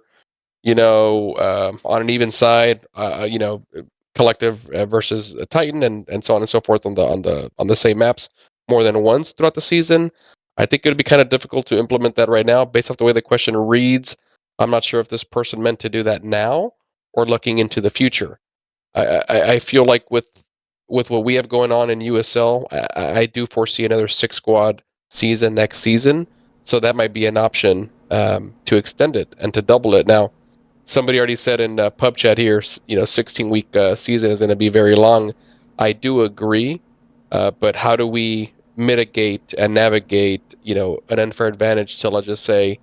on an even side, collective versus a Titan, and so on and so forth on the same maps more than once throughout the season. I think it would be kind of difficult to implement that right now based off the way the question reads. I'm not sure if this person meant to do that now or looking into the future. I feel like with what we have going on in USL, I do foresee another 6-squad season next season, so that might be an option, to extend it and to double it. Now, somebody already said in pub chat here, 16-week season is going to be very long. I do agree, but how do we mitigate and navigate, an unfair advantage to, let's just say,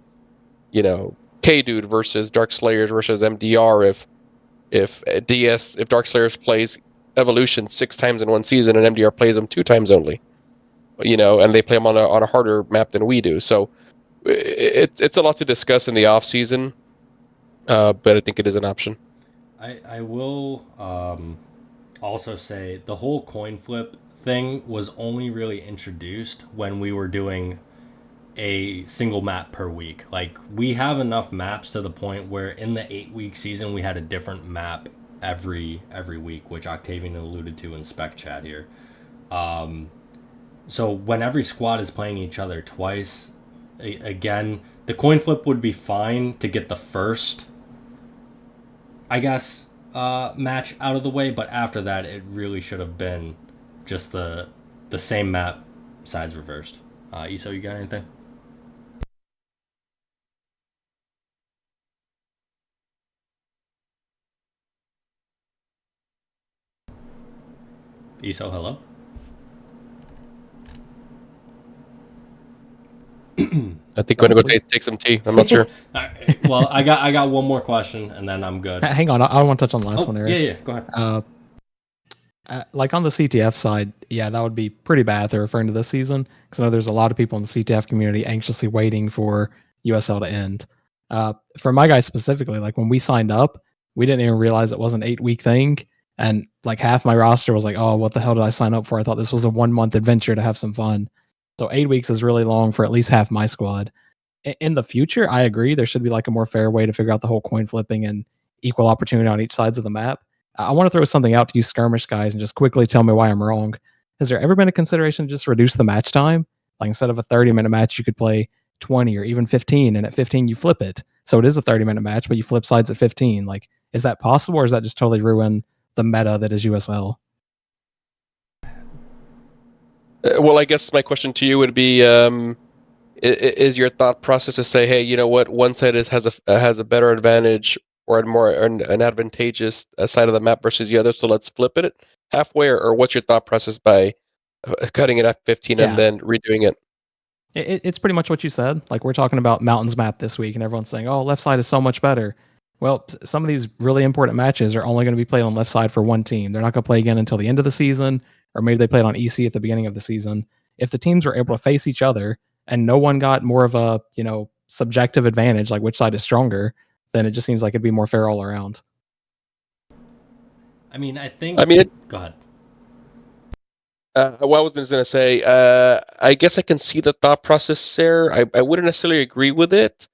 K-Dude versus Dark Slayers versus MDR, if Dark Slayers plays Evolution 6 times in one season and MDR plays them 2 times only, and they play them on a harder map than we do. So it's a lot to discuss in the off season, but I think it is an option. I will also say the whole coin flip thing was only really introduced when we were doing a single map per week. Like, we have enough maps to the point where in the 8-week season we had a different map every week, which Octavian alluded to in spec chat here. So when every squad is playing each other twice, again, the coin flip would be fine to get the first, I guess, match out of the way, but after that it really should have been just the same map, sides reversed. Easoe, you got anything? Easoe, hello? I think I'm going to go take some tea. I'm not sure. All right, well, I got one more question and then I'm good. Hang on, I want to touch on the last one, Eric. Yeah, go ahead. Like on the CTF side, yeah, that would be pretty bad if they're referring to this season, because I know there's a lot of people in the CTF community anxiously waiting for USL to end. For my guys specifically, like when we signed up, we didn't even realize it was an 8-week thing, and like half my roster was like, "Oh, what the hell did I sign up for? I thought this was a 1-month adventure to have some fun." So 8 weeks is really long for at least half my squad. In the future, I agree there should be like a more fair way to figure out the whole coin flipping and equal opportunity on each sides of the map. I want to throw something out to you skirmish guys and just quickly tell me why I'm wrong. Has there ever been a consideration to just reduce the match time? Like instead of a 30-minute match, you could play 20 or even 15, and at 15 you flip it. So it is a 30-minute match, but you flip sides at 15. Like, is that possible, or is that just totally ruin the meta that is USL? Well, I guess my question to you would be, is your thought process to say, hey, you know what, one side has a better advantage or an advantageous side of the map versus the other, so let's flip it halfway, or what's your thought process by cutting it at 15 and then redoing it? It's pretty much what you said. Like, we're talking about Mountains map this week, and everyone's saying, "Oh, left side is so much better." Well, some of these really important matches are only going to be played on left side for one team. They're not going to play again until the end of the season, or maybe they played on EC at the beginning of the season. If the teams were able to face each other and no one got more of a, subjective advantage, like which side is stronger, then it just seems like it'd be more fair all around. I mean, go ahead. What I was going to say, I guess I can see the thought process there. I wouldn't necessarily agree with it,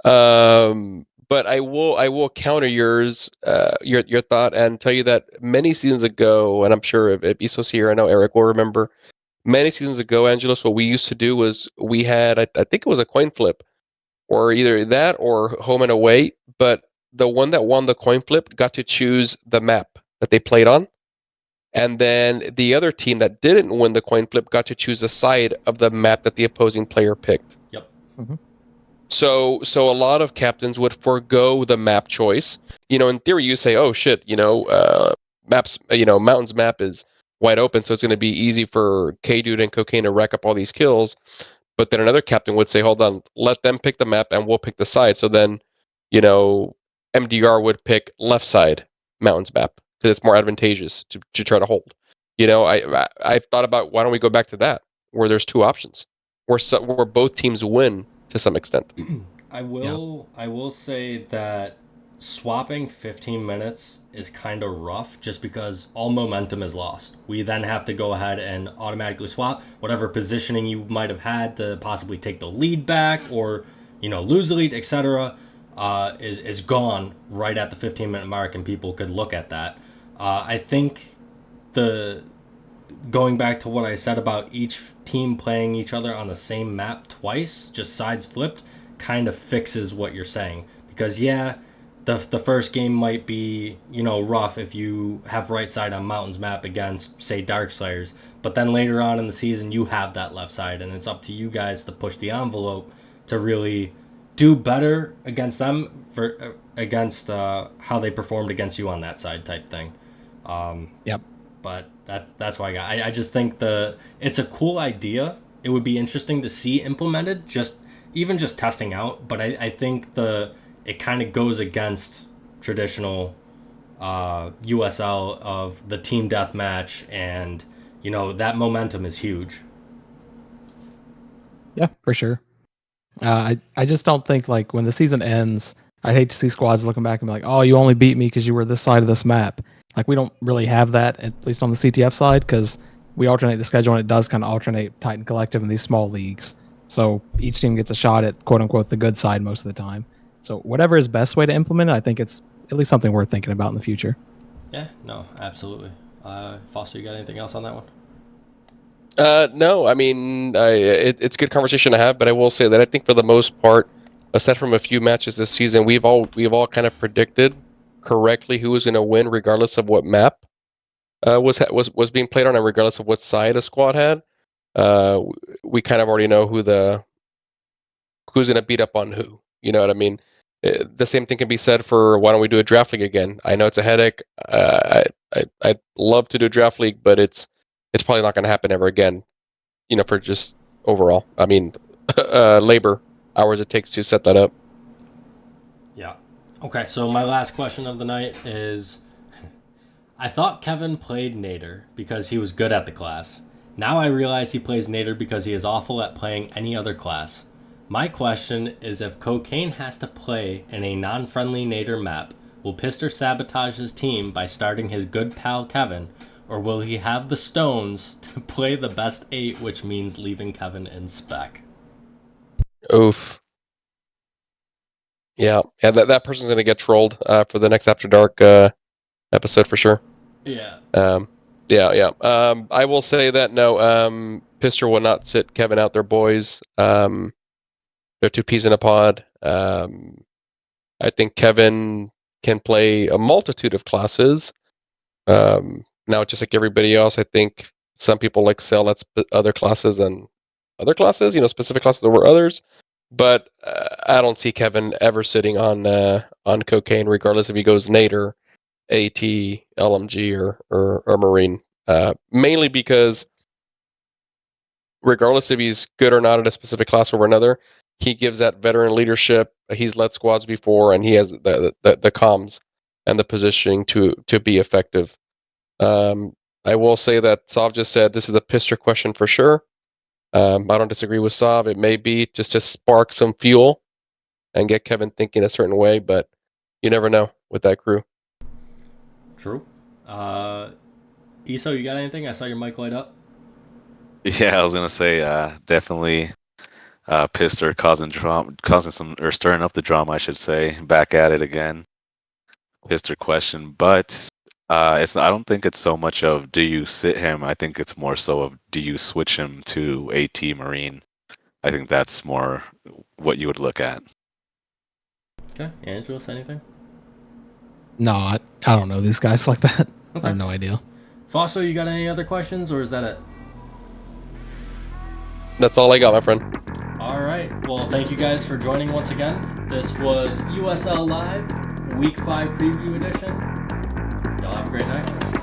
but I will counter your thought and tell you that many seasons ago, and I'm sure if Easoe's here, I know Eric will remember. Many seasons ago, Angelus, what we used to do was we had, I think it was a coin flip, or either that or home and away. But the one that won the coin flip got to choose the map that they played on. And then the other team that didn't win the coin flip got to choose a side of the map that the opposing player picked. Yep. Mm-hmm. So a lot of captains would forego the map choice. In theory, you say, "Oh shit, maps, Mountains map is wide open, so it's going to be easy for K-Dude and Cocaine to rack up all these kills." But then another captain would say, "Hold on, let them pick the map, and we'll pick the side." So then, MDR would pick left side mountains map because it's more advantageous to try to hold. I've thought about why don't we go back to that where there's two options where both teams win to some extent. I will say that swapping 15 minutes is kind of rough just because all momentum is lost. We then have to go ahead and automatically swap whatever positioning you might have had to possibly take the lead back or lose the lead, etc. Is gone right at the 15-minute mark, and people could look at that. I think going back to what I said about each team playing each other on the same map twice, just sides flipped, kind of fixes what you're saying. Because the first game might be rough if you have right side on Mountains map against say Darkslayers, but then later on in the season you have that left side, and it's up to you guys to push the envelope to really do better against them against how they performed against you on that side type thing. Yep. But that's why I just think it's a cool idea. It would be interesting to see implemented, just testing out. But I think it kind of goes against traditional USL of the team deathmatch, and that momentum is huge. Yeah, for sure. I just don't think like when the season ends, I'd hate to see squads looking back and be like, oh, you only beat me because you were this side of this map. Like we don't really have that, at least on the CTF side, because we alternate the schedule and it does kind of alternate Titan Collective in these small leagues. So each team gets a shot at quote unquote the good side most of the time. So whatever is best way to implement it, I think it's at least something worth thinking about in the future. Yeah, no, absolutely. Foster, you got anything else on that one? No, I mean, it's a good conversation to have, but I will say that I think for the most part, aside from a few matches this season, we've all kind of predicted correctly who was going to win, regardless of what map was being played on, and regardless of what side a squad had. We kind of already know who's going to beat up on who. You know what I mean? The same thing can be said for why don't we do a draft league again? I know it's a headache. I'd love to do a draft league, but it's probably not going to happen ever again. For just overall, I mean, labor hours it takes to set that up. Yeah. Okay, so my last question of the night is, I thought Kevin played Nader because he was good at the class. Now I realize he plays Nader because he is awful at playing any other class. My question is, if Cocaine has to play in a non-friendly Nader map, will Pister sabotage his team by starting his good pal Kevin, or will he have the stones to play the best 8, which means leaving Kevin in spec? Oof. Yeah, that person's gonna get trolled for the next After Dark episode for sure. Yeah. Yeah. I will say that no, Pister will not sit Kevin out. They're boys. They're two peas in a pod. I think Kevin can play a multitude of classes. Now, just like everybody else, I think some people excel at other classes and other classes, specific classes over others. But I don't see Kevin ever sitting on Cocaine, regardless if he goes Nader, AT, LMG, or Marine. Mainly because regardless if he's good or not at a specific class over another, he gives that veteran leadership. He's led squads before, and he has the comms and the positioning to be effective. I will say that Sav just said this is a Pister question for sure. I don't disagree with Sav. It may be just to spark some fuel and get Kevin thinking a certain way, but you never know with that crew. True. Easoe, you got anything? I saw your mic light up. Yeah, I was gonna say definitely Pister causing some, or stirring up the drama, I should say. Back at it again. Pister question, but I don't think it's so much of do you sit him. I think it's more so of do you switch him to AT Marine. I think that's more what you would look at. Okay, Angelus, anything? No, I don't know these guys like that. Okay. I have no idea. Fausto, you got any other questions, or is that it? That's all I got, my friend. All right. Well, thank you guys for joining once again. This was USL Live, Week 5 Preview Edition. Y'all have a great night.